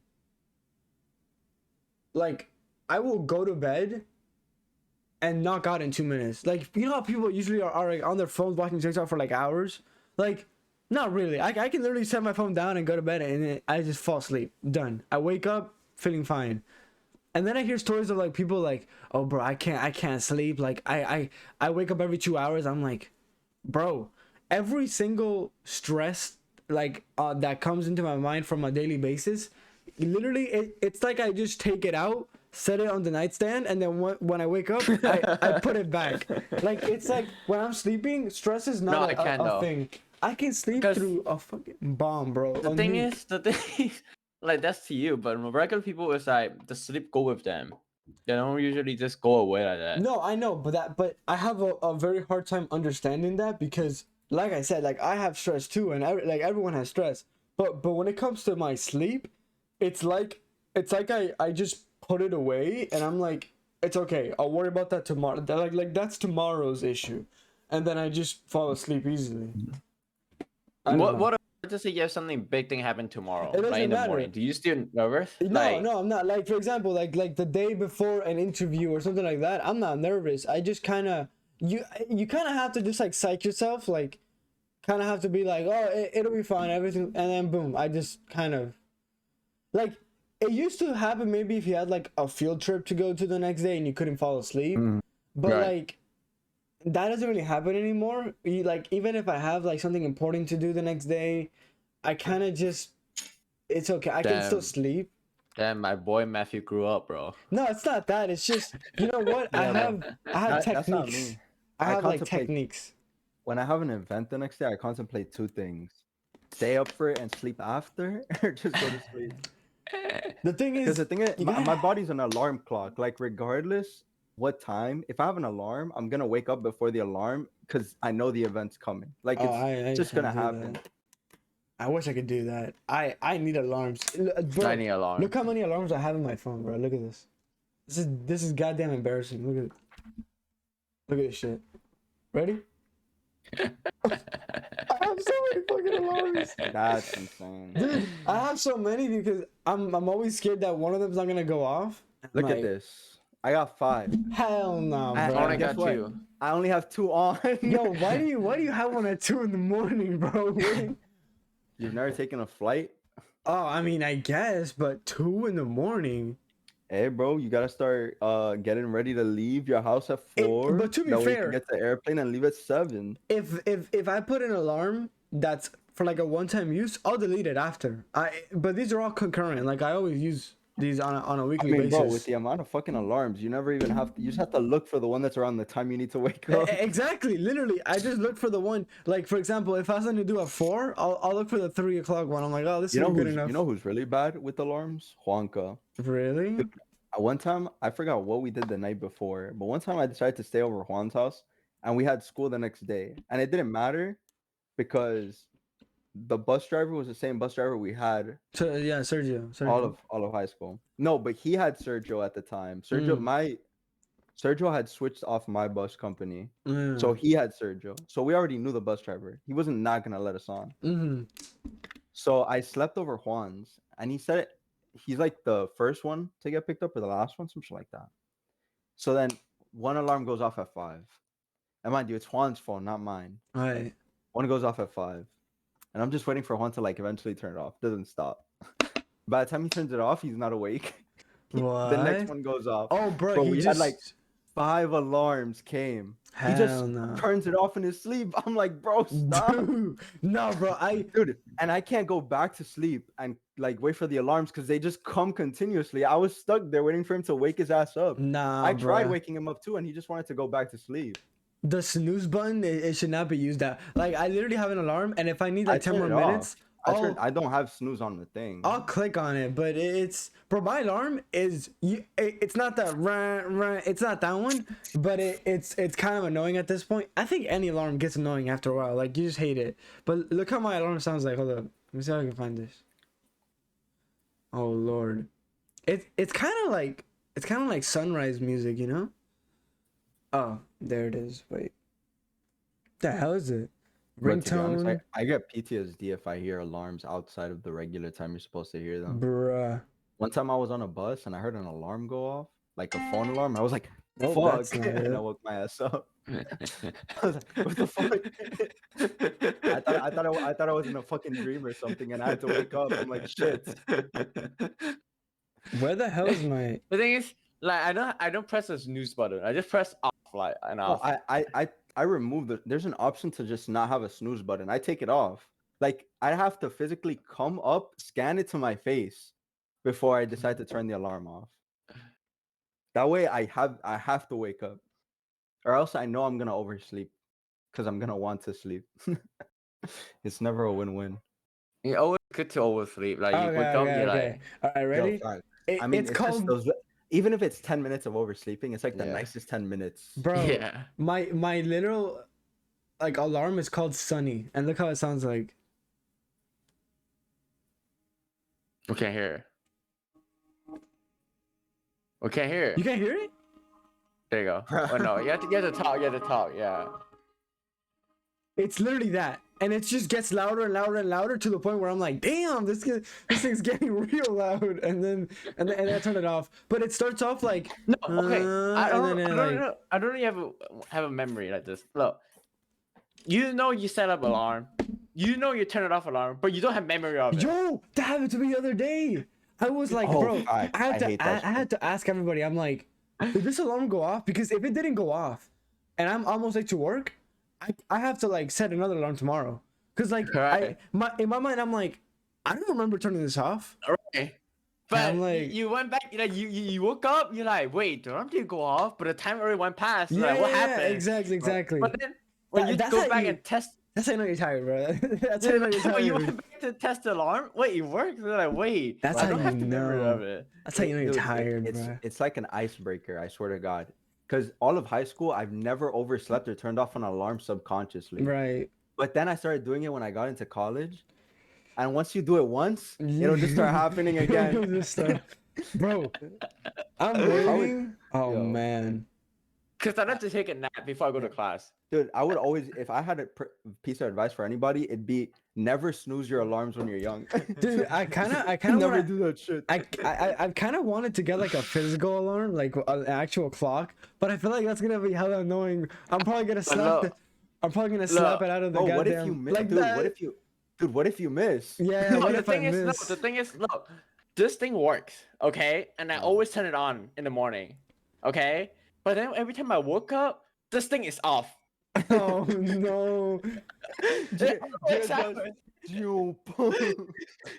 like I will go to bed and knock out in 2 minutes. Like, you know how people usually are like on their phones watching TikTok for like hours? Like, not really. I can literally set my phone down and go to bed and then I just fall asleep. Done. I wake up feeling fine. And then I hear stories of like people like, oh bro, I can't sleep. Like I wake up every 2 hours. I'm like, bro, every single stress like that comes into my mind from a daily basis, literally it's like I just take it out, set it on the nightstand, and then when I wake up, I put it back. Like it's like when I'm sleeping, stress is not a thing. I can sleep through a fucking bomb, bro. The thing is, like that's to you, but regular people is like the sleep go with them. They don't usually just go away like that. No, I know, but I have a very hard time understanding that because, like I said, like I have stress too, and like everyone has stress. But when it comes to my sleep, it's like I just put it away, and I'm like, it's okay. I'll worry about that tomorrow. Like that's tomorrow's issue, and then I just fall asleep easily. What to say you have something big thing happen tomorrow, like in the morning? Do you still nervous? No, I'm not. Like for example, like the day before an interview or something like that, I'm not nervous. I just kind of you kind of have to just like psych yourself, like kind of have to be like, oh, it'll be fine, everything, and then boom, I just kind of like it used to happen maybe if you had like a field trip to go to the next day and you couldn't fall asleep, but like that doesn't really happen anymore. Like even if I have like something important to do the next day, I kind of just it's okay. I can still sleep. Damn, my boy Matthew grew up, bro. No, it's not that. It's just you know what I have techniques. I have like techniques. When I have an event the next day, I contemplate two things: stay up for it and sleep after, or just go to sleep. The thing is, my body's an alarm clock. Like regardless what time, if I have an alarm, I'm gonna wake up before the alarm because I know the event's coming. Like it's just gonna happen. I wish I could do that. I need alarms. Bro, I need alarms. Look how many alarms I have in my phone, bro. Look at this. This is goddamn embarrassing. Look at this shit. Ready? I have so many fucking alarms. That's insane. Dude, I have so many because I'm always scared that one of them's not gonna go off. Look at this. I got 5. Hell no, bro. I only got 2. I only have 2 on. Yo, why do you have one at 2 in the morning, bro? You've never taken a flight? Oh, I mean, I guess, but 2 in the morning. Hey, bro, you gotta start getting ready to leave your house at 4. But to be fair, you can get to the airplane and leave at 7. If I put an alarm that's for like a one-time use, I'll delete it after. But these are all concurrent. Like I always use these on a weekly basis. Bro, with the amount of fucking alarms, you never even have to. You just have to look for the one that's around the time you need to wake up. Exactly, literally, I just look for the one. Like for example, if I was going to do a 4, I'll look for the 3 o'clock one. I'm like, oh, this is good enough. You know who's really bad with alarms? Juanca. Really? Dude, one time, I forgot what we did the night before, but one time I decided to stay over Juan's house, and we had school the next day, and it didn't matter because the bus driver was the same bus driver we had. So yeah, Sergio. All of high school. No, but he had Sergio at the time. Sergio had switched off my bus company, so he had Sergio. So we already knew the bus driver. He wasn't not gonna let us on. So I slept over Juan's, and he said he's like the first one to get picked up or the last one, something like that. So then one alarm goes off at 5, and mind you, it's Juan's phone, not mine. Right. One goes off at 5. And I'm just waiting for Juan to like eventually turn it off. Doesn't stop. By the time he turns it off, he's not awake. What? The next one goes off. Oh, bro, we had like 5 alarms came. He just turns it off in his sleep. I'm like, bro, stop. Dude, no, bro, and I can't go back to sleep and like wait for the alarms because they just come continuously. I was stuck there waiting for him to wake his ass up. Nah, I tried waking him up too, and he just wanted to go back to sleep. The snooze button, it should not be used. That like I literally have an alarm, and if I need like 10 more minutes, I don't have snooze on the thing. I'll click on it, but it's bro. My alarm is it's not that it's not that one, but it's kind of annoying at this point. I think any alarm gets annoying after a while. Like you just hate it. But look how my alarm sounds like. Hold up, let me see if I can find this. Oh Lord, it's kind of like sunrise music, you know? Oh, there it is. Wait, the hell is it? Ringtone. Honest, I get PTSD if I hear alarms outside of the regular time you're supposed to hear them. Bruh. One time I was on a bus and I heard an alarm go off, like a phone alarm. I was like, "Fuck!" And I woke my ass up. I was like, "What the fuck?" I thought I was in a fucking dream or something, and I had to wake up. I'm like, shit. Where the hell is my? The thing is, like, I don't press the snooze button. I just press off, like, and off. I removed it. There's an option to just not have a snooze button. I take it off. Like I have to physically come up, scan it to my face before I decide to turn the alarm off. That way I have to wake up, or else I know I'm gonna oversleep because I'm gonna want to sleep. It's never a win-win. It's always good to oversleep. Like you wake up, you're like, all right, ready? I mean, it's called those, even if it's 10 minutes of oversleeping, it's like the nicest 10 minutes. Bro, yeah. My literal like alarm is called Sunny, and look how it sounds like. We can't hear it. We can't hear it. You can't hear it? There you go. Oh no, you have to talk, yeah. It's literally that. And it just gets louder and louder and louder to the point where I'm like, damn, this thing's getting real loud. And then I turn it off. But it starts off like no, okay. I don't really have a memory like this. Look, you know you set up alarm, you know you turn it off alarm, but you don't have memory of it. Yo, that happened to me the other day. I was like, bro, I had to ask everybody. I'm like, did this alarm go off? Because if it didn't go off, and I'm almost late to work, I have to like set another alarm tomorrow. Cause like in my mind I'm like, I don't remember turning this off. Right. But I'm like, you went back, like you woke up, you're like, wait, the alarm didn't go off, but the time already went past. Yeah, like, what happened? Exactly. But then when you go back and test, that's how you know you're tired, bro. That's how you know you're tired. When you went back to test the alarm, wait, it worked. They're like, wait, that's how you know. That's how you know you're tired, bro. It's like an icebreaker. I swear to God. Because all of high school, I've never overslept or turned off an alarm subconsciously. Right. But then I started doing it when I got into college. And once you do it once, it'll just start happening again. Bro, I'm waiting. Oh, man. Because I like to take a nap before I go to class. Dude, I would always, if I had a piece of advice for anybody, it'd be never snooze your alarms when you're young. Dude, I kind of never do that shit. I kind of wanted to get like a physical alarm, like an actual clock, but I feel like that's gonna be hella annoying. I'm probably gonna slap it. I'm probably gonna slap it out of the goddamn. What if you miss? Like dude, that? What if you miss? Yeah. No, what the if thing I is, miss? no, the thing is, look, this thing works, okay, and I always turn it on in the morning, okay. But then every time I woke up, this thing is off. Oh no!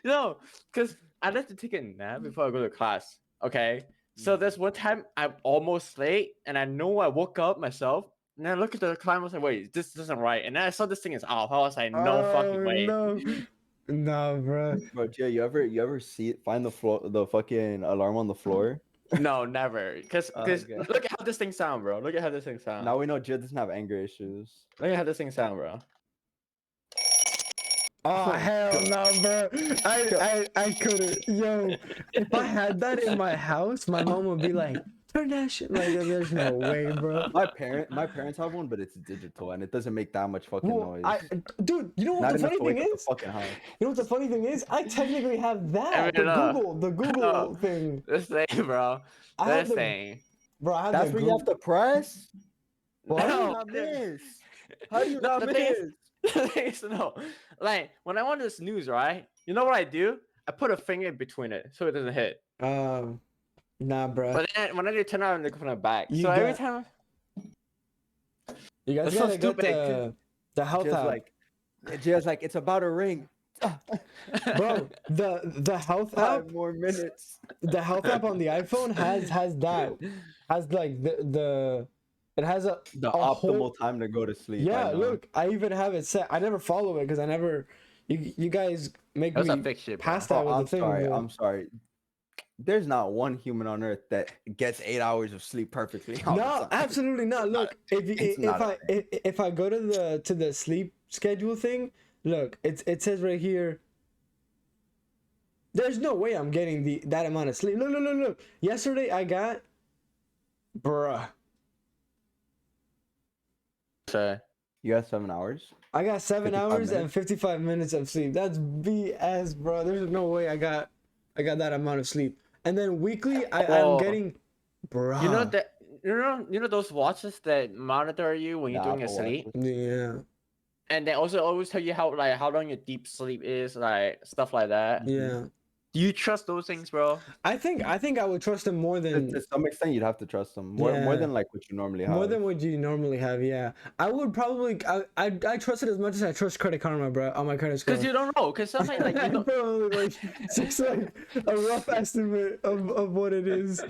No, because I like to take a nap before I go to class. Okay, so there's one time I'm almost late, and I know I woke up myself, and then I look at the clock. I was like, "Wait, this isn't right." And then I saw this thing is off. I was like, "No fucking way!" No, bro. Bro, Jay, you ever find the fucking alarm on the floor? No, never. Because look at how this thing sound, bro. Look at how this thing sound. Now we know Jill doesn't have anger issues. Look at how this thing sound, bro. Oh hell no, bro! I couldn't. Yo, if I had that in my house, my mom would be like, "Turn that shit!" Like, there's no way, bro. My parents have one, but it's digital and it doesn't make that much fucking noise. Dude, you know what the funny thing is? You know what the funny thing is? I technically have that. The Google thing. This thing, bro. This thing. Bro, I have that's where you have to press. What? How do you not miss? How do you not miss? No, like when I want to snooze, right? You know what I do? I put a finger in between it so it doesn't hit. Nah, bro. But then when I do turn on, they come from the back. Every time. You guys gotta get the health app. Jill's like, it's about to ring. Bro, the health app. 5 more minutes. The health app on the iPhone has that. Has like the. It has the optimal time to go to sleep. Yeah, look, I even have it set. I never follow it because I never You guys make That's a me fake shit, bro. pass that with I'm the thing. sorry. But... I'm sorry. There's not one human on earth that gets 8 hours of sleep perfectly. All the No, time. absolutely not. Look, if I go to the sleep schedule thing, look, it says right here. There's no way I'm getting that amount of sleep. Look. Yesterday I got, bruh. So You got 7 hours. I got 7 hours and minutes? 55 minutes of sleep. That's BS, bro. There's no way I got that amount of sleep. And then weekly, I'm getting, bruh. You know that you know those watches that monitor you when you're doing a sleep. Yeah. And they also always tell you how long your deep sleep is, like stuff like that. Yeah. Do you trust those things, bro? I think I would trust them more than To some extent, you'd have to trust them more than like what you normally have. More than what you normally have, yeah. I would probably I trust it as much as I trust Credit Karma, bro, on my credit score. Because you don't know. Because sometimes like you don't. Bro, like it's just like a rough estimate of what it is.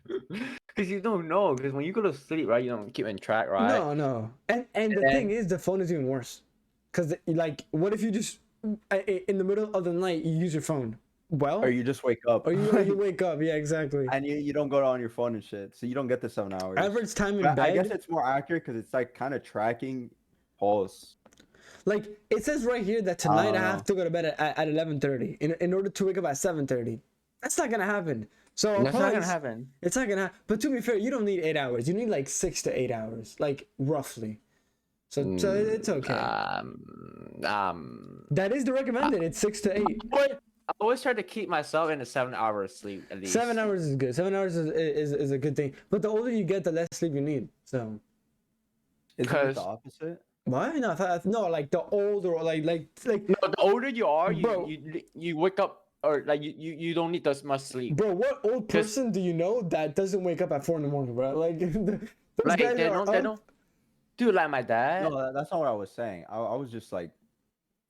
Because you don't know. Because when you go to sleep, right, you don't keep in track, right? No. And the thing is, the phone is even worse. Because like, what if you just in the middle of the night you use your phone? Well, or you just wake up. Or you wake up, yeah, exactly. And you don't go on your phone and shit, so you don't get the 7 hours. Average time in bed. I guess it's more accurate because it's like kind of tracking pulse. Like it says right here that tonight I have to go to bed at 11:30 in order to wake up at 7:30. That's not gonna happen. So that's not gonna happen. It's not gonna. But to be fair, you don't need 8 hours. You need like 6 to 8 hours, like roughly. So it's okay. That is the recommended. It's 6 to 8. I always try to keep myself in a 7 hours sleep at least. 7 hours is good. 7 hours is a good thing. But the older you get, the less sleep you need. So. Isn't it the opposite? Why? No, like the older, like. No, the older you are, you wake up or like you don't need as much sleep. Bro, what old person do you know that doesn't wake up at 4 a.m, bro? Like, like they don't. Dude, like my dad. No, that's not what I was saying. I was just like,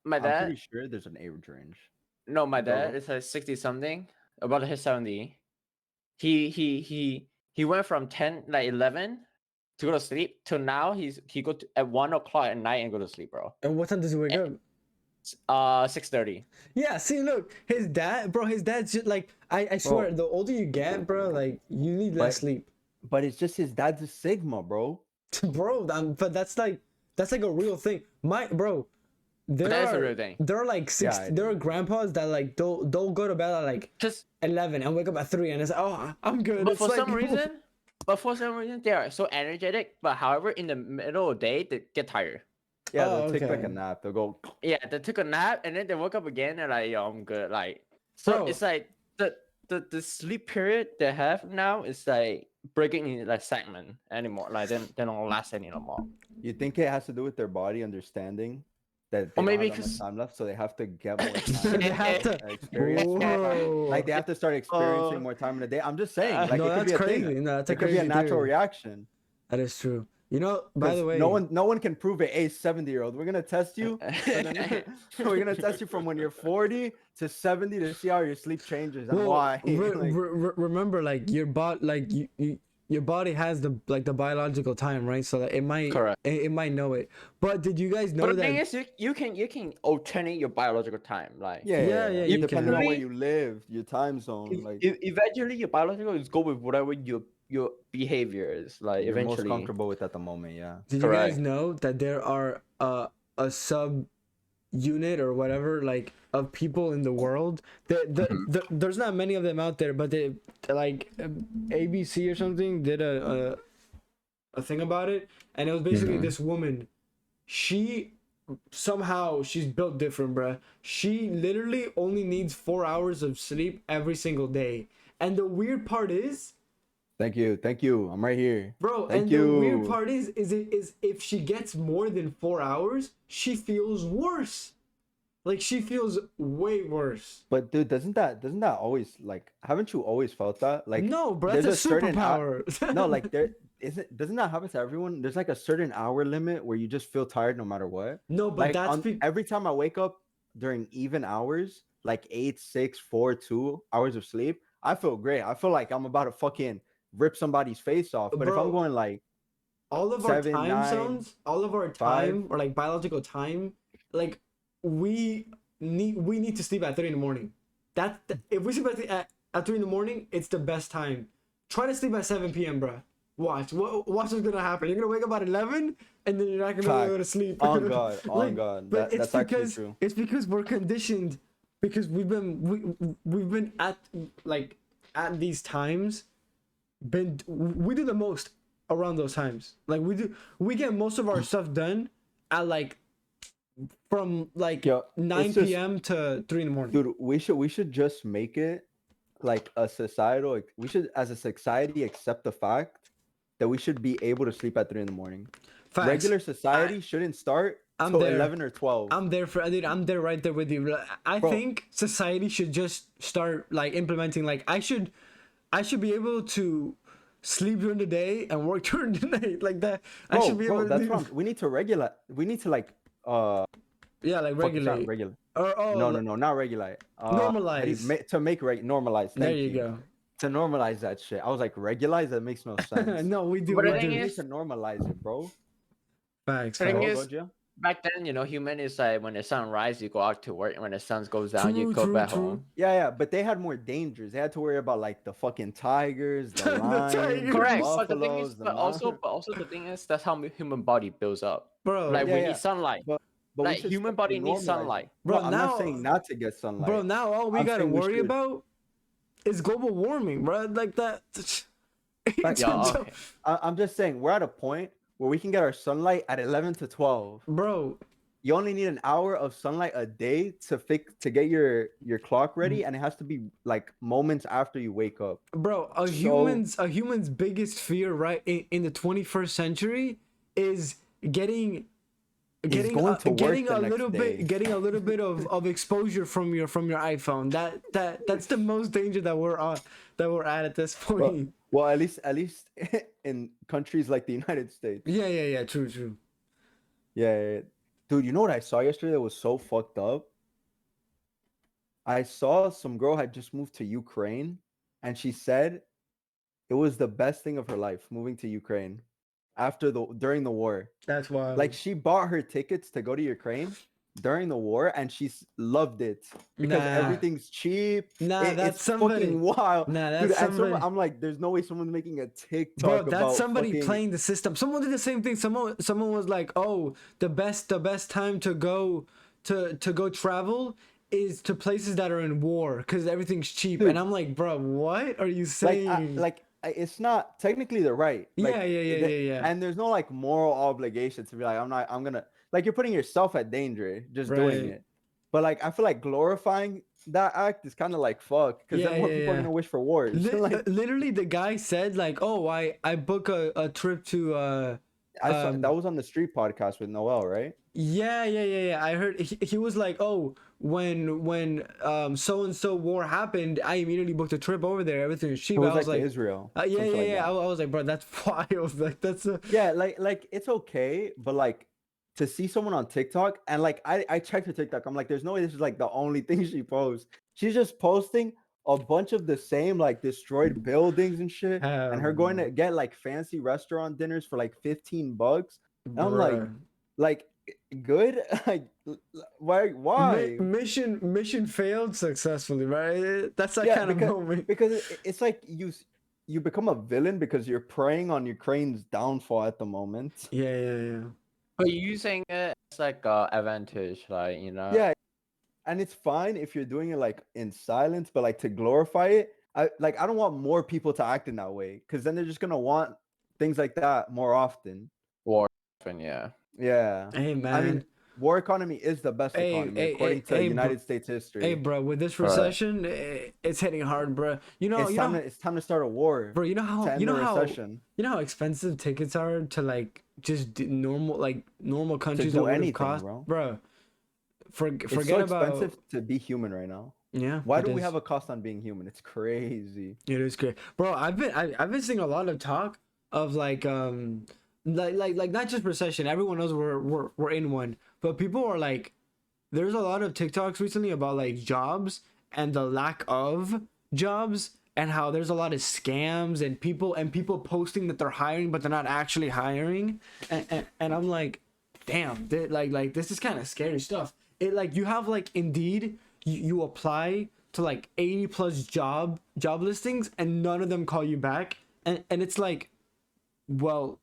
my dad. I'm pretty sure there's an age range. No, my dad is like 60 something, about to hit 70. He went from 11 to go to sleep to now he go to, at 1 o'clock at night and go to sleep, bro. And what time does he wake up? 6:30. Yeah, see, look, his dad's just like I swear, the older you get, bro, like you need less sleep. But it's just his dad's a Sigma, bro. Bro, but that's like a real thing. That's a real thing. There are like there are grandpas that like they'll go to bed at like just 11 and wake up at 3 and it's like, oh, I'm good. But for some reason they are so energetic, but however in the middle of the day they get tired. Yeah, they'll take like a nap. They'll go. Yeah, they took a nap and then they woke up again and like, yo, I'm good. Like, so it's like the sleep period they have now is like breaking in like segment anymore. Like they don't last any no more. You think it has to do with their body understanding that they don't have much time left, so they have to get more time. They have to experience like they have to start experiencing more time in a day. I'm just saying, like no, it could be a crazy. thing. No, it could be a natural reaction. That is true. You know, by the way, no one can prove it. 70-year-old. We're gonna test you. We're gonna test you from when you're 40 to 70 to see how your sleep changes and why. Remember, like your your body has the biological time, right? So that it might it might know it. But did you guys know that? But the thing is, you can alternate your biological time, like you depending on where you live, your time zone. Like eventually, your biological is go with whatever your behavior is like. You're eventually most comfortable with at the moment. Yeah. Did you guys know that there are a sub unit or whatever like of people in the world? There's not many of them out there, but they like ABC or something did a thing about it, and it was basically this woman. She's built different, bruh. She literally only needs 4 hours of sleep every single day, and the weird part is. Thank you. I'm right here, bro. The weird part is if she gets more than 4 hours, she feels worse. Like she feels way worse. But dude, doesn't that always like? Haven't you always felt that? Like no, bro. That's a superpower. No, like doesn't that happen to everyone? There's like a certain hour limit where you just feel tired no matter what. No, but like every time I wake up during even hours, like 8, 6, 4, 2 hours of sleep, I feel great. I feel like I'm about to fucking rip somebody's face off. But if I'm going like all of our time zones, all of our time or like biological time, like we need to sleep at 3 in the morning. If we sleep at 3 in the morning, it's the best time. Try to sleep at 7 p.m., bro. Watch what's gonna happen. You're gonna wake up at 11, and then you're not gonna be able to sleep. On God, like, God. But that's actually true. It's because we're conditioned, because we've been at these times. We do the most around those times. Like we get most of our stuff done at from 9 p.m. to 3 in the morning. Dude, we should just make it like a societal. We should, as a society, accept the fact that we should be able to sleep at 3 in the morning. Facts. Regular society shouldn't start until 11 or 12. I'm there right there with you. I think society should just start implementing I should be able to sleep during the day and work during the night like that. I should be able to that's wrong. We need to regulate. We need to regulate. Regulate. No, not regulate. Normalize. To make normalize. There you go. To normalize that shit. I was like, regularize? That makes no sense. No, we do. But we need to normalize it, bro. Facts. Back then, human is like when the sun rises, you go out to work, and when the sun goes down, you go back home. Yeah, but they had more dangers. They had to worry about the fucking tigers, the lions, correct. The but the thing is, also the thing is, that's how human body builds up, bro. We need sunlight. But human body needs sunlight, bro. I'm not saying not to get sunlight, bro. Now all we gotta worry about is global warming, bro. Like that. Okay. I'm just saying we're at a point where we can get our sunlight at 11 to 12. Bro, you only need an hour of sunlight a day to get your clock ready, and it has to be moments after you wake up. Bro, a human's biggest fear in the 21st century is getting a little bit of exposure from your iPhone. That's the most danger that we're at this point. Well, at least in countries like the United States. Yeah. True. Yeah. Dude, you know what I saw yesterday that was so fucked up? I saw some girl had just moved to Ukraine, and she said it was the best thing of her life moving to Ukraine during the war. That's wild. She bought her tickets to go to Ukraine during the war, and she's loved it because everything's cheap. That's somebody fucking wild. That's somebody. I'm like, there's no way someone's making a TikTok. Bro, that's about somebody playing the system. Someone did the same thing. Someone was like, "Oh, the best time to go travel is to places that are in war because everything's cheap." Dude, and I'm like, "Bro, what are you saying?" It's not technically the right. Yeah. And there's no moral obligation to be like, I'm gonna you're putting yourself at danger just doing it. But I feel like glorifying that act is kind of fuck, because then more people are gonna wish for wars. Literally, the guy said "Oh, I book a trip to." I saw, that was on the Street podcast with Noel, right? Yeah. I heard he was like, "Oh, when so and so war happened, I immediately booked a trip over there. Everything was cheap." It was I was like Israel. Yeah. I was like, "Bro, that's wild." That's it's okay, but to see someone on TikTok and I checked her TikTok. I'm like, there's no way this is the only thing she posts. She's just posting a bunch of the same destroyed buildings and shit, and her going to get fancy restaurant dinners for $15. And I'm like good. Why? Mission failed successfully, right? That's that kind of moment. Because it's you become a villain because you're preying on Ukraine's downfall at the moment. Yeah. But you're using it as advantage, Yeah, and it's fine if you're doing it in silence, but to glorify it, I don't want more people to act in that way, because then they're just gonna want things like that more often. Yeah. Hey man, I mean, war economy is the best economy according to United States history. Hey bro, with this recession, it's hitting hard, bro. It's time to start a war, bro. You know how expensive tickets are to just normal countries that would cost, bro. Forget it's so about expensive to be human right now. Yeah. Why do we have a cost on being human? It's crazy. It is crazy, bro. I've been seeing a lot of talk of not just recession. Everyone knows we're in one, but people are there's a lot of TikToks recently about like and the lack of jobs, and how there's a lot of scams and people posting that they're hiring but they're not actually hiring, and I'm like, damn, like this is kind of scary stuff. it like you have like Indeed, you apply to like 80 plus job listings and none of them call you back, and it's like, well,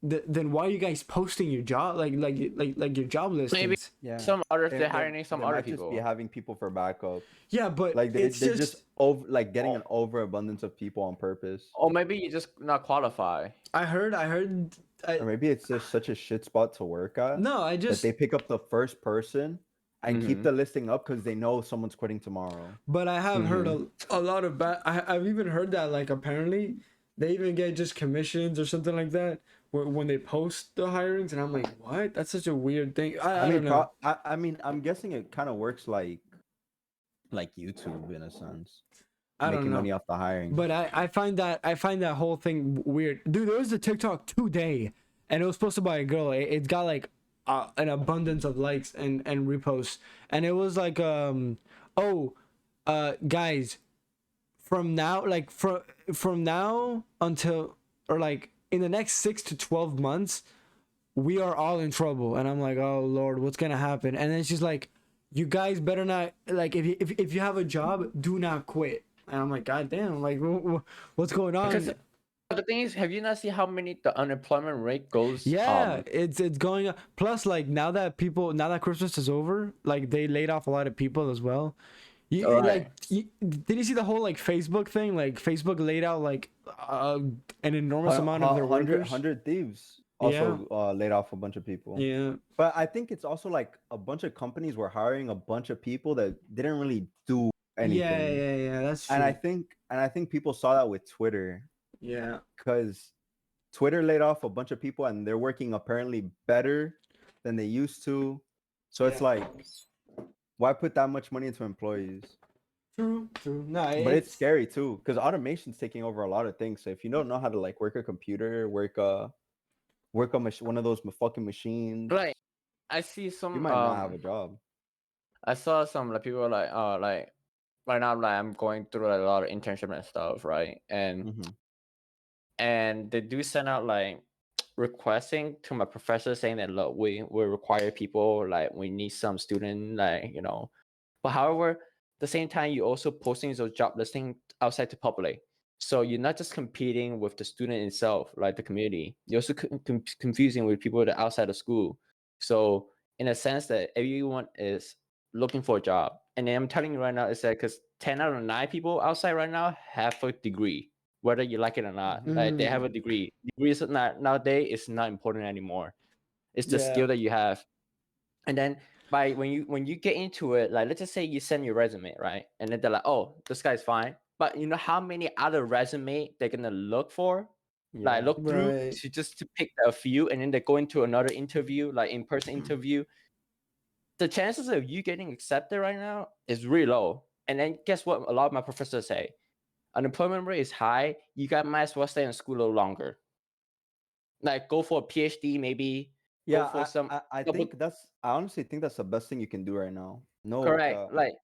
then why are you guys posting your job like your job listings? Maybe some other they're hiring some other people. Just be having people for backup. Yeah, but like they're just over like getting an overabundance of people on purpose. Or maybe you just not qualify. I heard. Or maybe it's just such a shit spot to work at. No, that they pick up the first person and keep the listing up because they know someone's quitting tomorrow. But I have heard a lot of bad. I've even heard that like apparently they even get just commissions or something like that when they post the hirings, and I'm like, what? That's such a weird thing. I don't know. I mean, I'm guessing it kind of works like YouTube in a sense. I don't know. Money off the hiring. But I find that whole thing weird. Dude, there was a TikTok today, and it was posted by a girl. It's got like an abundance of likes and reposts, and it was like guys, from now, like from now until, or like in the next 6 to 12 months, we are all in trouble. And I'm like, oh Lord, what's gonna happen? And then she's like, you guys better not, like, if you have a job, do not quit. And I'm like, God damn, like, what's going on? Because the thing is, have you not seen how many the unemployment rate goes? Yeah, it's going up. Plus, like, now that Christmas is over, like, they laid off a lot of people as well. Did you see the whole like Facebook thing? Like, Facebook laid out like an enormous amount of their workers. 100 Thieves also laid off a bunch of people. Yeah, but I think it's also like a bunch of companies were hiring a bunch of people that didn't really do anything. Yeah, that's true. And I think people saw that with Twitter. Yeah, because Twitter laid off a bunch of people and they're working apparently better than they used to. So it's like, why put that much money into employees? True. No, but it's scary too, because automation's taking over a lot of things. So if you don't know how to like work a computer, work one of those fucking machines, like I see some, you might not have a job. I saw some like people like right now, like I'm going through a lot of internship and stuff, right? And and they do send out like requesting to my professor saying that, look, we require people, like we need some student, like, you know. But however, the same time, you also posting those job listings outside to public. So you're not just competing with the student itself, like the community. You're also confusing with people that are outside of school. So in a sense that everyone is looking for a job. And then I'm telling you right now, is that because 10 out of 9 people outside right now have a degree, whether you like it or not. Like they have a degree. Degrees nowadays is not important anymore. It's the skill that you have. And then when you get into it, like let's just say you send your resume, right? And then they're like, oh, this guy's fine. But you know how many other resume they're gonna look for? Like look through to pick a few, and then they go into another interview, like in-person interview. The chances of you getting accepted right now is really low. And then guess what? A lot of my professors say, unemployment rate is high. You guys might as well stay in school a little longer. Like go for a PhD, maybe. Yeah, I honestly think that's the best thing you can do right now. No, correct. Like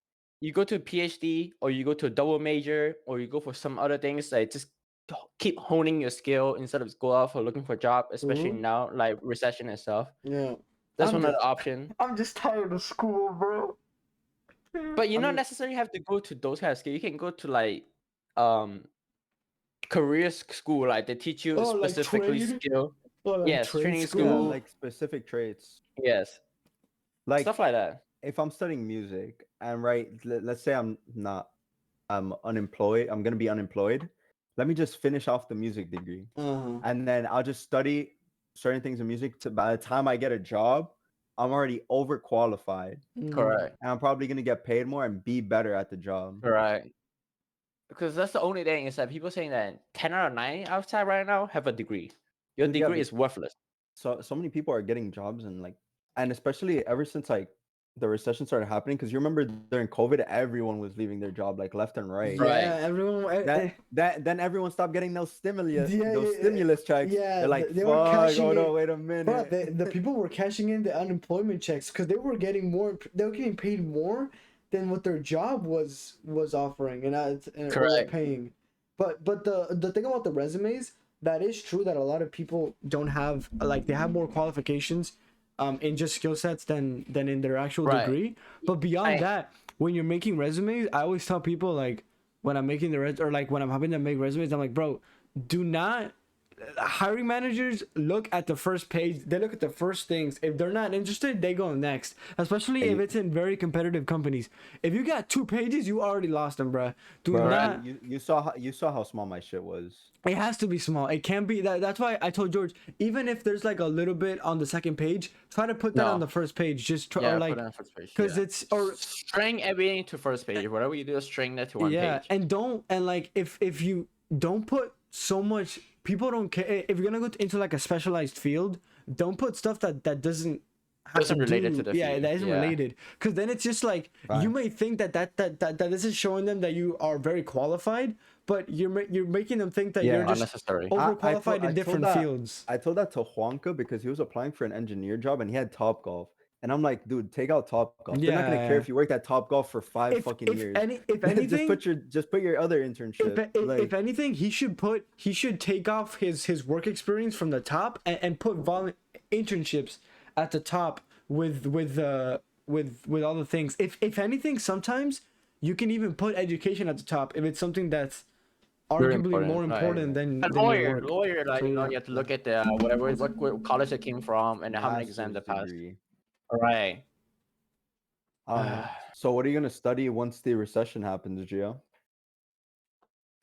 you go to a PhD, or you go to a double major, or you go for some other things. Like just keep honing your skill instead of go out for looking for a job, especially now, like recession and stuff. Yeah, that's one of the options. I'm just tired of school, bro. But you don't necessarily have to go to those kind of skills. You can go to like career school, like they teach you specifically like skill. Yes, training school, like specific trades. Yes, like stuff like that. If I'm studying music and let's say I'm unemployed, I'm gonna be unemployed. Let me just finish off the music degree, and then I'll just study certain things in music. By the time I get a job, I'm already overqualified. Correct. And I'm probably gonna get paid more and be better at the job. Right. Because that's the only thing, is that people saying that 10 out of 9 outside right now have a degree. Your degree is worthless. So many people are getting jobs, and especially ever since like the recession started happening, because you remember during COVID, everyone was leaving their job like left and right. Yeah, everyone. Then everyone stopped getting those stimulus checks. Yeah, they're like, they were cashing no, wait a minute. Bro, the people were cashing in the unemployment checks because they were getting more. They were getting paid more than what their job was offering and paying. But the thing about the resumes, that is true that a lot of people don't have, like, they have more qualifications in just skill sets than in their actual degree. But beyond that, when you're making resumes, I always tell people, like, when I'm making or like when I'm having them make resumes, I'm like, bro, do not. Hiring managers look at the first page. They look at the first things. If they're not interested, they go next. Especially if it's in very competitive companies. If you got 2 pages, you already lost them, bruh. Not. You saw how small my shit was. It has to be small. It can't be that. That's why I told George, even if there's like a little bit on the second page, try to put that on the first page. Just try, or like, because it's or string everything to first page. Whatever you do, string that to one page. Yeah, and like if you don't put so much. People don't care if you're gonna go into like a specialized field. Don't put stuff that doesn't related to the field. That isn't related. Because then it's just like you may think that this is showing them that you are very qualified, but you're making them think that you're just overqualified in different fields. I told that to Juanca because he was applying for an engineer job and he had Topgolf. And I'm like, dude, take out Topgolf. They're not gonna care if you worked at Topgolf for 5 fucking years. If anything, just put your other internship. If anything, he should take off his work experience from the top and put internships at the top with all the things. If anything, sometimes you can even put education at the top if it's something that's arguably more important than lawyer. Like, so, you have to look at the what college it came from and how many exams they passed. All right. So what are you gonna study once the recession happens, Gio?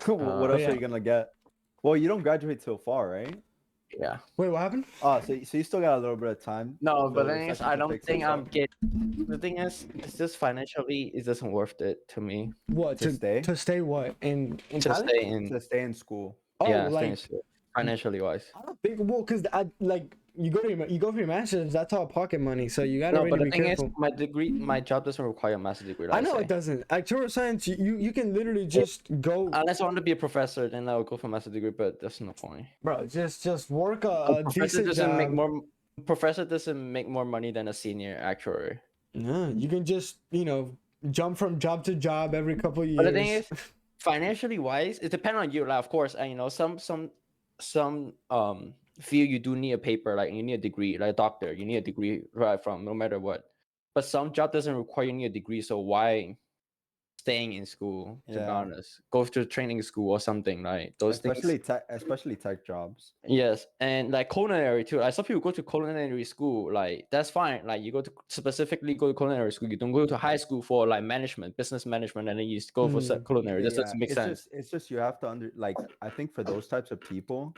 What else are you gonna get? Well, you don't graduate till fall, right? Yeah. Wait, what happened? Oh, so you still got a little bit of time. No, but the thing is, I don't think I'm getting. The thing is, it's just financially, it doesn't worth it to me. What to stay? To stay what in to stay in school. Oh, yeah, like financially wise. I don't think because I like. You go for your master's. That's all pocket money, so you gotta really be careful. But the thing is, my job doesn't require a master's degree. I know it doesn't. Actuarial science, you can literally just go. Unless I want to be a professor, then I would go for a master's degree. But that's no point. Bro, just work a decent job. Professor doesn't make more money than a senior actuary. No, you can just jump from job to job every couple of years. But the thing is, financially wise, it depends on you. Like, of course, and some field you do need a paper, like you need a degree, like a doctor, you need a degree right from no matter what. But some job doesn't require you need a degree, so why staying in school? To be honest, go to training school or something like those especially things. Especially tech jobs. Yes, and like culinary too. Like some people go to culinary school, like that's fine. Like you specifically go to culinary school. You don't go to high school for like business management, and then you go for culinary. That doesn't make sense. It's just you have to I think for those types of people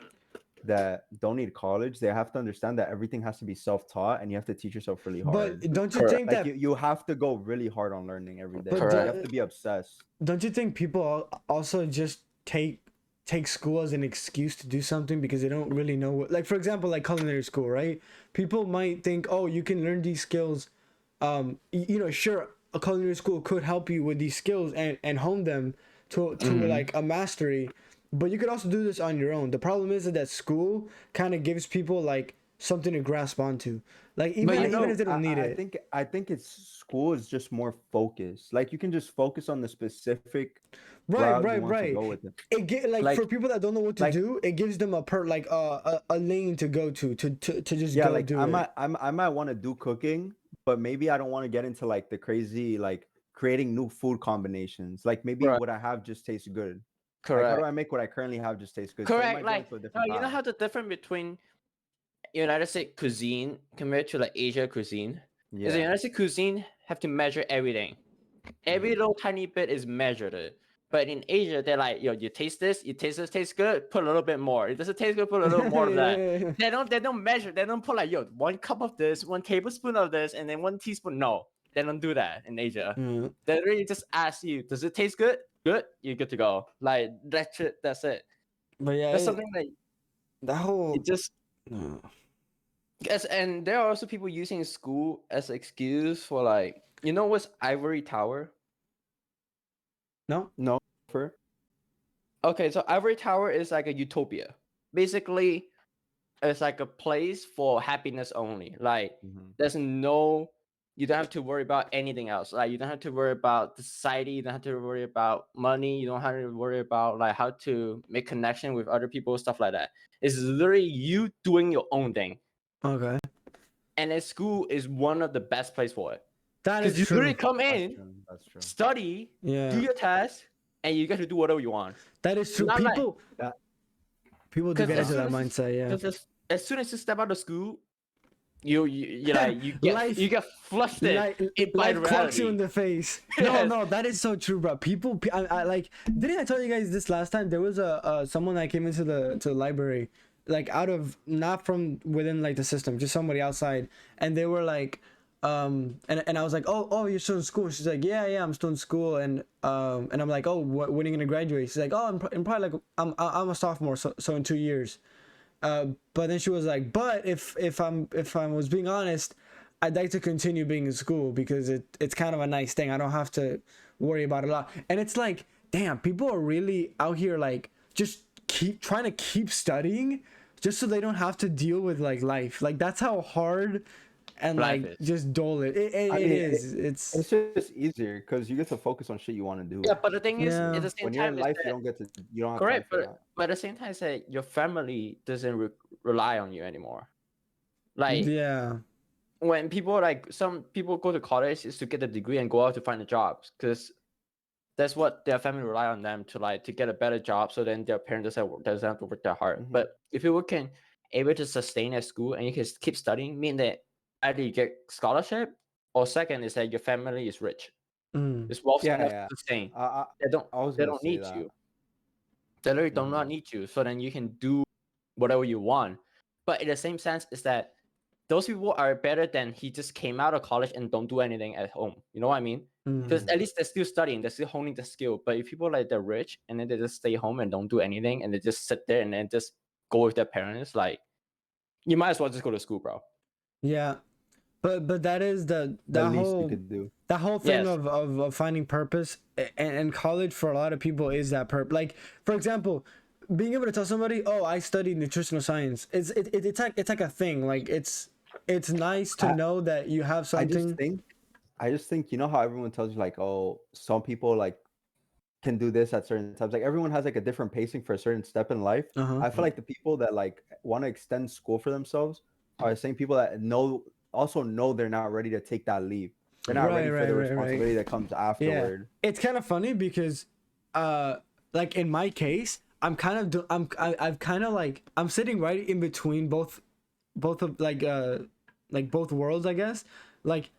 that don't need college, they have to understand that everything has to be self-taught and you have to teach yourself really hard. But don't you think that you have to go really hard on learning every day? You have to be obsessed. Don't you think people also just take school as an excuse to do something because they don't really know what, like for example, like culinary school, right? People might think, oh, you can learn these skills. Sure, a culinary school could help you with these skills and hone them to like a mastery. But you could also do this on your own. The problem is that school kind of gives people like something to grasp onto. Like even if they don't need it. I think school is just more focused. Like you can just focus on the specific right. To go with it. Like for people that don't know what to do, it gives them a lane to go to just go do it. I might want to do cooking, but maybe I don't want to get into like the crazy like creating new food combinations. Like maybe what I have just tastes good. Correct. Like, how do I make what I currently have just taste good? Correct. So you know how the difference between United States cuisine compared to like Asia cuisine? Yeah. Is the United States cuisine have to measure everything. Every little tiny bit is measured. But in Asia, they're like, you taste this, tastes good, put a little bit more. It doesn't taste good, put a little more of that. They don't measure. They don't put like, 1 cup of this, 1 tablespoon of this, and then 1 teaspoon. No, they don't do that in Asia. They really just ask you, does it taste good? Good, you're good to go. Like that's it. But yeah, that's something like that whole. It just. Yes, and there are also people using school as an excuse for like, what's Ivory Tower? No. Okay, so Ivory Tower is like a utopia. Basically, it's like a place for happiness only. Like there's no. You don't have to worry about anything else. Like you don't have to worry about the society. You don't have to worry about money. You don't have to worry about like how to make connection with other people, stuff like that. It's literally you doing your own thing. Okay. and then school is one of the best place for it. That is you true. literally come in, That's true. study, Yeah. do your test, and you get to do whatever you want. That is true. Not People do get into that soon mindset. Yeah. Because as soon as you step out of school, you get flustered by life clocks you in reality. the face. Yes. No, that is so true, bro. People, I like. Didn't I tell you guys this last time? There was someone that came into the library, like out of not from within like the system, just somebody outside, and they were like, and I was like, oh, you're still in school. She's like, yeah, I'm still in school, and I'm like, oh, when are you gonna graduate? She's like, oh, I'm probably like, I'm a sophomore, so in 2 years. But then she was like, but if I was being honest, I'd like to continue being in school because it's kind of a nice thing. I don't have to worry about it a lot. And it's like, damn, people are really out here like just trying to keep studying just so they don't have to deal with like life. Like that's how hard and Life like is. just dull it is. It's just easier because you get to focus on shit you want to do. Yeah, but the thing is, Yeah. at the same When you're time, in life, you don't have correct. time for that. But at the same time, it's that your family doesn't rely on you anymore. Like yeah. when people some people go to college is to get a degree and go out to find a job because that's what their family rely on them to get a better job. So then their parents doesn't have to work that hard. Mhm. But if you can able to sustain at school and you can keep studying, mean that either you get scholarship or second is that your family is rich. It's wealth enough to sustain. They don't need you. They literally do not need you. So then you can do whatever you want. But in the same sense is that those people are better than he just came out of college and don't do anything at home. You know what I mean? Because at least they're still studying, they're still honing the skill. But if people like they're rich and then they just stay home and don't do anything and they just sit there and then just go with their parents, like you might as well just go to school, bro. Yeah. But that is that whole you could do. That whole thing Yes. of finding purpose and college for a lot of people is that purpose. Like for example, being able to tell somebody, oh, I studied nutritional science. It's like a thing. Like it's nice to know that you have something. I just think you know how everyone tells you like, oh, some people like can do this at certain times. Like everyone has like a different pacing for a certain step in life. I feel like the people that like want to extend school for themselves are the same people that also know they're not ready to take that leap. They're not ready for the responsibility that comes afterward. Yeah. It's kind of funny because like in my case, I'm kind of I've kind of like I'm sitting right in between both of like both worlds, I guess. Like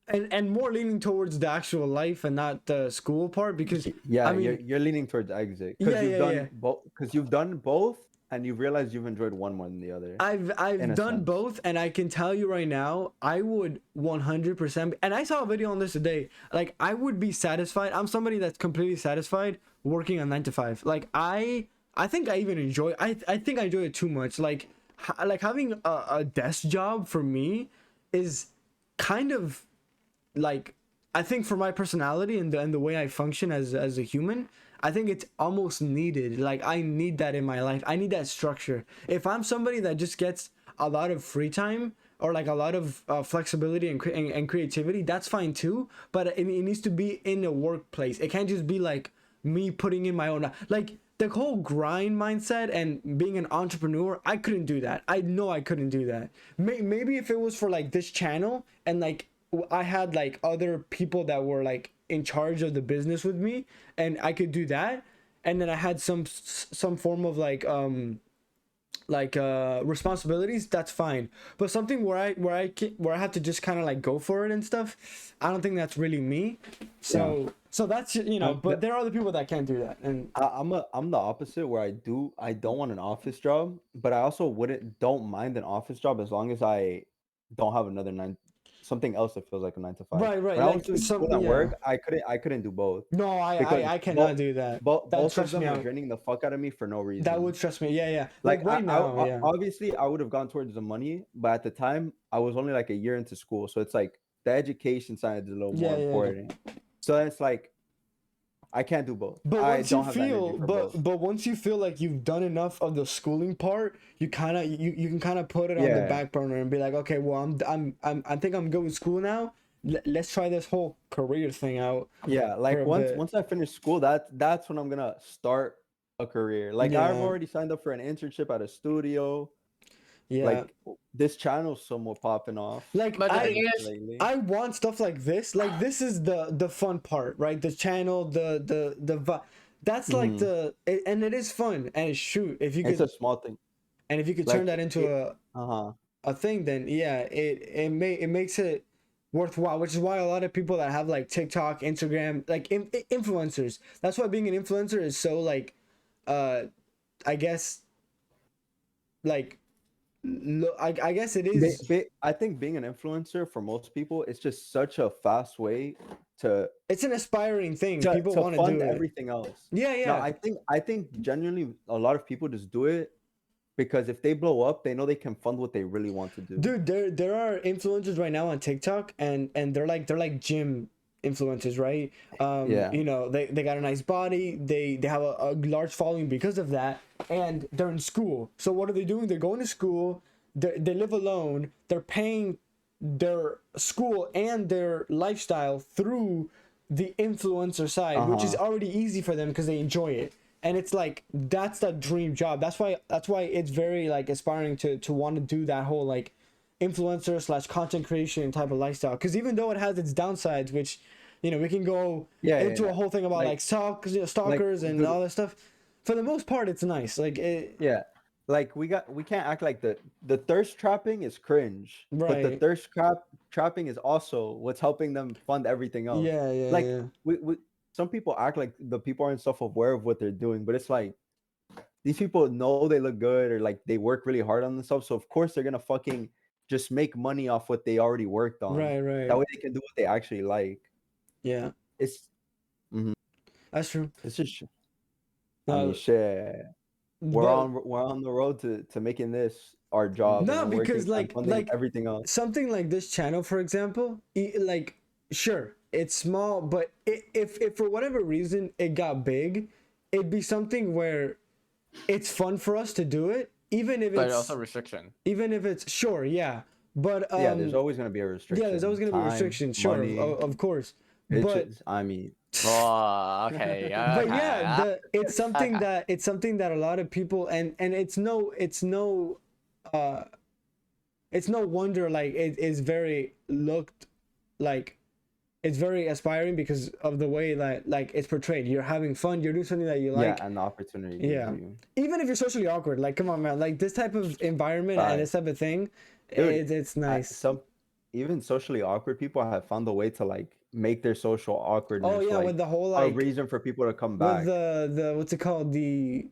and more leaning towards the actual life and not the school part because I mean you're leaning towards exit because you've done both and you've realized you've enjoyed one more than the other. I've done both, and I can tell you right now, I would 100%. And I saw a video on this today. Like I would be satisfied. I'm somebody that's completely satisfied working on 9 to 5. Like I think I even enjoy. I think I enjoy it too much. Like having a desk job for me is kind of like I think for my personality and the way I function as a human, I think it's almost needed. Like I need that in my life. I need that structure. If I'm somebody that just gets a lot of free time or like a lot of flexibility and creativity, that's fine too. But it needs to be in a workplace. It can't just be like me putting in my own like the whole grind mindset and being an entrepreneur. I couldn't do that. I know I couldn't do that. Maybe if it was for like this channel and like I had like other people that were like in charge of the business with me and I could do that, and then I had some form of like responsibilities, that's fine. But something where I have to just kind of like go for it and stuff, I don't think that's really me. So that's, you know, but there are other people that can't do that. And I'm the opposite where I don't want an office job, but I also don't mind an office job as long as I don't have something else that feels like a 9 to 5. Right. When I was doing school and work, I couldn't do both. No, I cannot do that. Both of them were draining the fuck out of me for no reason. That would stress me. Yeah. Like right now, obviously I would have gone towards the money, but at the time I was only like a year into school, so it's like the education side is a little more important. So it's like I can't do both. But once you feel like you've done enough of the schooling part, you kind of you can kind of put it on the back burner and be like, okay, well I think I'm good with school now. Let's try this whole career thing out. Yeah, like once I finish school, that's when I'm gonna start a career. Like I've already signed up for an internship at a studio. Yeah. Like this channel's somewhat popping off. Like But the I, thing is, I want stuff like this. Like this is the fun part, right? The channel, that's like and it is fun. And shoot, if you could, it's a small thing. and if you could Like, turn that into a thing, then yeah, it makes it worthwhile. Which is why a lot of people that have like TikTok, Instagram, like influencers. That's why being an influencer is so like, I guess, like. I guess it is. I think being an influencer for most people, it's just such a fast way to. It's an aspiring thing. People want to fund do it. everything else. Yeah, yeah. No, I think genuinely a lot of people just do it because if they blow up, they know they can fund what they really want to do. Dude, there are influencers right now on TikTok, and they're like gym influencers, right? Yeah. You know, they got a nice body. They have a large following because of that, and they're in school. So what are they doing? They're going to school. They live alone. They're paying their school and their lifestyle through the influencer side, which is already easy for them because they enjoy it. And it's like that's the dream job. That's why it's very like aspiring to want to do that whole like influencer / content creation type of lifestyle. Because even though it has its downsides, which you know we can go into a whole thing about like stalkers and all that stuff. For the most part, it's nice. Like it. Yeah. Like we can't act like the thirst trapping is cringe, right? But the thirst trapping is also what's helping them fund everything else. Yeah, yeah. Like yeah. we some people act like the people aren't self-aware of what they're doing, but it's like these people know they look good or like they work really hard on themselves, so of course they're gonna fucking just make money off what they already worked on. Right. That way they can do what they actually like. Yeah, it's that's true. It's just I mean, shit. We're on the road to making this our job. No, because like everything else. Something like this channel, for example, like sure it's small, but if for whatever reason it got big, it'd be something where it's fun for us to do it, even if but also restriction. Even if it's sure, yeah, but yeah, there's always gonna be a restriction. Yeah, there's always gonna be a restriction. Sure, of course. But I mean. Oh, okay. But yeah, it's something that a lot of people and it's no wonder like it is very looked like it's very aspiring because of the way that like it's portrayed. You're having fun, you're doing something that you like. Yeah, and the opportunity. Yeah. Even if you're socially awkward, like come on man, like this type of environment and this type of thing, dude, it's nice. Even socially awkward people have found a way to like make their social awkwardness. Oh yeah, like, with the whole like a reason for people to come back. With the what's it called? The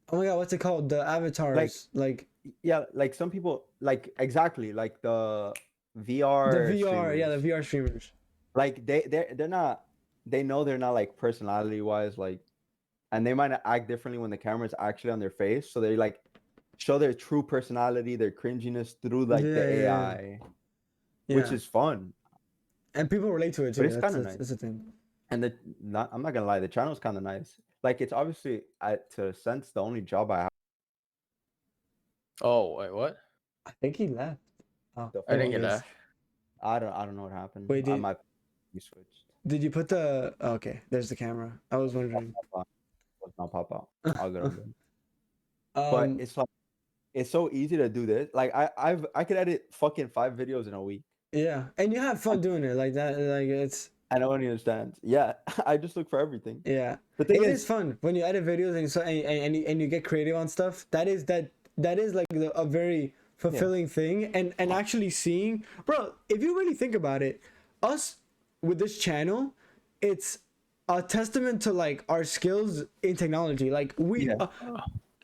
oh my god, what's it called? The avatars. Like yeah, like some people like exactly like the VR. The VR, streamers. yeah, the VR streamers. Like they're not. They know they're not like personality wise like, and they might act differently when the camera's actually on their face. So they like show their true personality, their cringiness through like the AI, which is fun. And people relate to it too. But it's kind of nice. That's the thing. And I'm not gonna lie, the channel's kind of nice. Like it's obviously, to a sense, the only job I have. Oh wait, what? I think he left. Oh, I think he left. I don't know what happened. Wait, you switched. Did you put the? Oh, okay, there's the camera. I was wondering. Let's not pop out. I'll get on. But it's like it's so easy to do this. Like I could edit fucking 5 videos in a week. Yeah, and you have fun doing it like that. Like it's. I know what he understands. Yeah, I just look for everything. Yeah, the thing is fun when you edit videos and you get creative on stuff. That is like a very fulfilling thing, and actually seeing, bro. If you really think about it, us with this channel, it's a testament to like our skills in technology. Like we,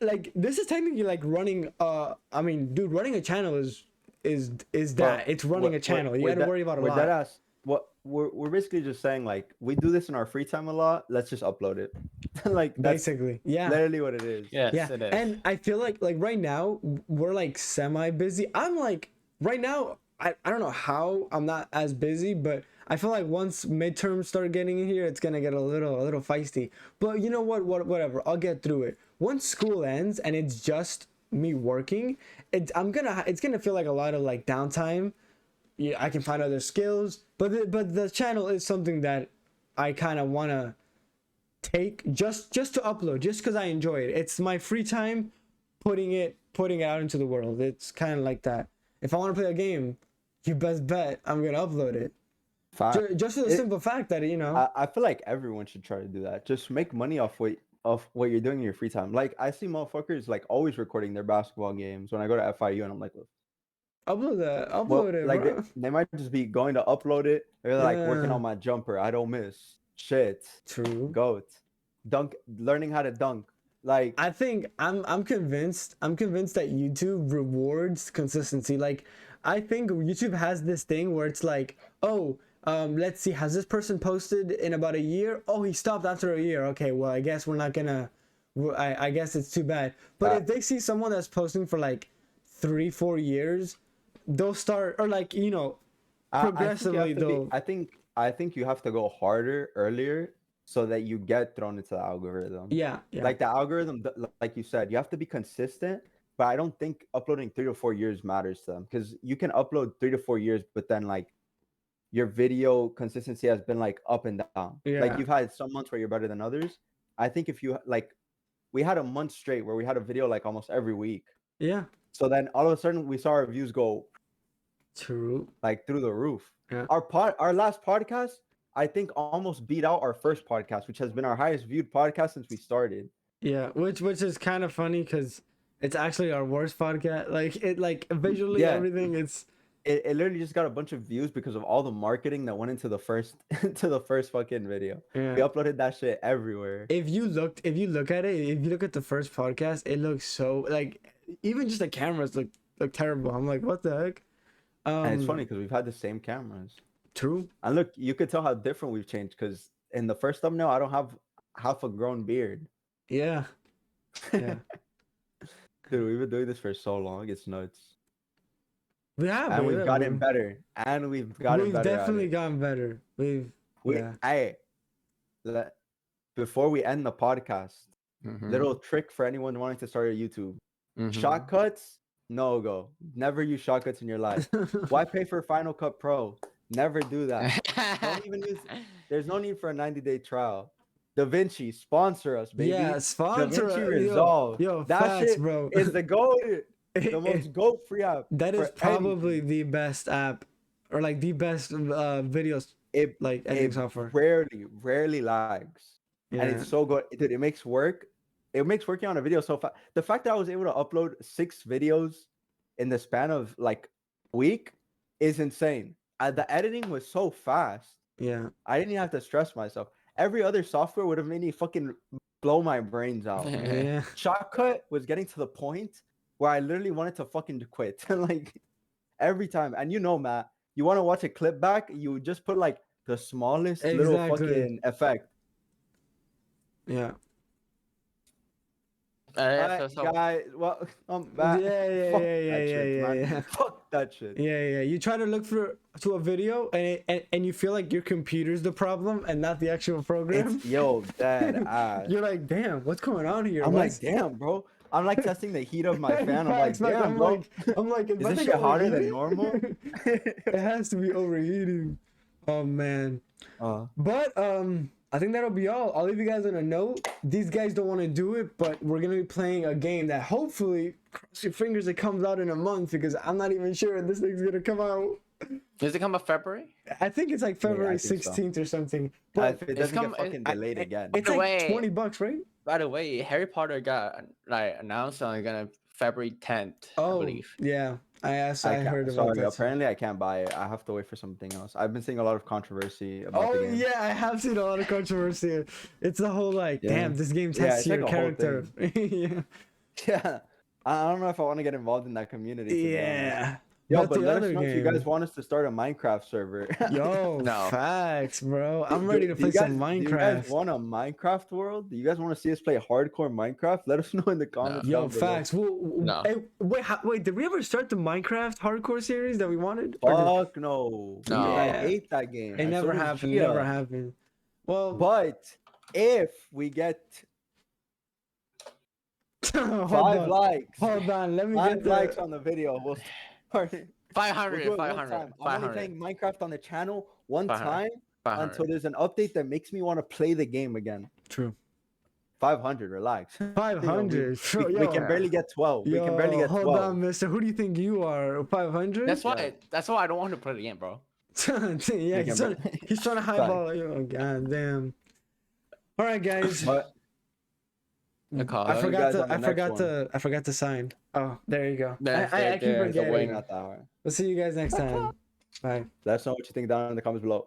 like this is technically like running. I mean, dude, running a channel is that it's running a channel. You got to worry about a lot. What we're basically just saying, like, we do this in our free time a lot. Let's just upload it. Like basically, yeah, literally what it is. Yes, yeah, it is. And I feel like right now we're like semi busy. I'm like right now. I don't know how I'm not as busy, but I feel like once midterms start getting in here, it's gonna get a little feisty. But you know what? Whatever. I'll get through it. Once school ends and it's just me working, it's gonna feel like a lot of like downtime. Yeah, I can find other skills, but the channel is something that I kind of want to take just to upload, just because I enjoy it. It's my free time putting it out into the world. It's kind of like that. If I want to play a game, you best bet I'm gonna upload it. Just for the simple fact that, you know, I feel like everyone should try to do that. Just make money off what you're doing in your free time. Like I see motherfuckers like always recording their basketball games when I go to FIU, and I'm like, upload it, like bro. they might just be going to upload it. They're like working on my jumper. I don't miss shit. True. Goat. Dunk. Learning how to dunk. Like I think I'm convinced that YouTube rewards consistency. Like I think YouTube has this thing where it's like, oh, let's see, has this person posted in about a year? Oh, he stopped after a year. Okay, well, I guess we're not gonna. I guess it's too bad. But if they see someone that's posting for like 3-4 years, they'll start, or like, you know, progressively though. I think you have to go harder earlier so that you get thrown into the algorithm. Yeah. Like the algorithm, like you said, you have to be consistent. But I don't think uploading 3 to 4 years matters to them, because you can upload 3 to 4 years, but then like your video consistency has been like up and down. Yeah. Like you've had some months where you're better than others. I think if you like, we had a month straight where we had a video like almost every week. Yeah. So then all of a sudden we saw our views go like through the roof. Yeah. Our last podcast, I think, almost beat out our first podcast, which has been our highest viewed podcast since we started. Yeah, which is kind of funny because it's actually our worst podcast. Like it, like visually everything. It literally just got a bunch of views because of all the marketing that went into the first fucking video. Yeah. We uploaded that shit everywhere. If you look at it, if you look at the first podcast, it looks so like, even just the cameras look terrible. I'm like, what the heck? And it's funny because we've had the same cameras. True. And look, you could tell how different we've changed, because in the first thumbnail, I don't have half a grown beard. Yeah. Yeah. Dude, we've been doing this for so long. It's nuts. We have. And we've gotten better. And we've gotten better. We've definitely gotten better. Before we end the podcast, little trick for anyone wanting to start a YouTube. Shortcuts, no go. Never use shortcuts in your life. Why pay for Final Cut Pro? Never do that. Don't even use. There's no need for a 90-day trial. DaVinci, sponsor us, baby. Yeah, sponsor us. DaVinci Resolve. Yo, that facts, shit, bro. is the GOAT. The most GOAT free app. That is probably the best app, or like the best videos. Editing software. Rarely lags. Yeah. And it's so good. Dude, it makes working on a video so fast. The fact that I was able to upload 6 videos in the span of like a week is insane. The editing was so fast. Yeah. I didn't even have to stress myself. Every other software would have made me fucking blow my brains out. Yeah. Shortcut was getting to the point where I literally wanted to fucking quit. Like every time. And you know, Matt, you want to watch a clip back, you just put like the smallest little fucking effect. Yeah. Guys, well, I'm back. Yeah. Fuck that shit. Yeah. You try to look to a video and you feel like your computer's the problem and not the actual program. Dead ass. You're like, damn, what's going on here? I'm like, damn, bro. I'm like testing the heat of my fan. I'm like, damn, bro. I'm like, is this shit hotter than normal? It has to be overheating. Oh man. But I think that'll be all. I'll leave you guys on a note. These guys don't want to do it, but we're going to be playing a game that hopefully, cross your fingers, it comes out in a month, because I'm not even sure this thing's going to come out. Does it come out February? I think it's like February 16th or something. But if it doesn't get fucking delayed again. It's like $20, right? By the way, Harry Potter got like announced on February 10th, I believe. Yeah. I heard about that. Apparently I can't buy it. I have to wait for something else. I've been seeing a lot of controversy about the game. Yeah, I have seen a lot of controversy. It's the whole damn, this game tests your character. Yeah. I don't know if I want to get involved in that community. Yeah. Yo, but let us know if you guys want us to start a Minecraft server. Yo, no. Facts, bro. I'm ready to play some Minecraft. Do you guys want a Minecraft world? Do you guys want to see us play hardcore Minecraft? Let us know in the comments. Yo, facts. No. Hey, wait, did we ever start the Minecraft hardcore series that we wanted? Fuck no. I hate that game. It never happened. Well, but if we get 5 likes. Hold on, let me get likes on the video. We'll 500. I'm only playing Minecraft on the channel one time until there's an update that makes me want to play the game again. True. 500. Relax. 500. We can barely get 12. We can barely get 12. Hold on, mister. Who do you think you are? 500? That's why. That's why I don't want to play the game, bro. Yeah, he's trying to highball. God damn. All right, guys. I forgot to sign. Oh, there you go. I keep forgetting. We'll see you guys next time. Bye. Let us know what you think down in the comments below.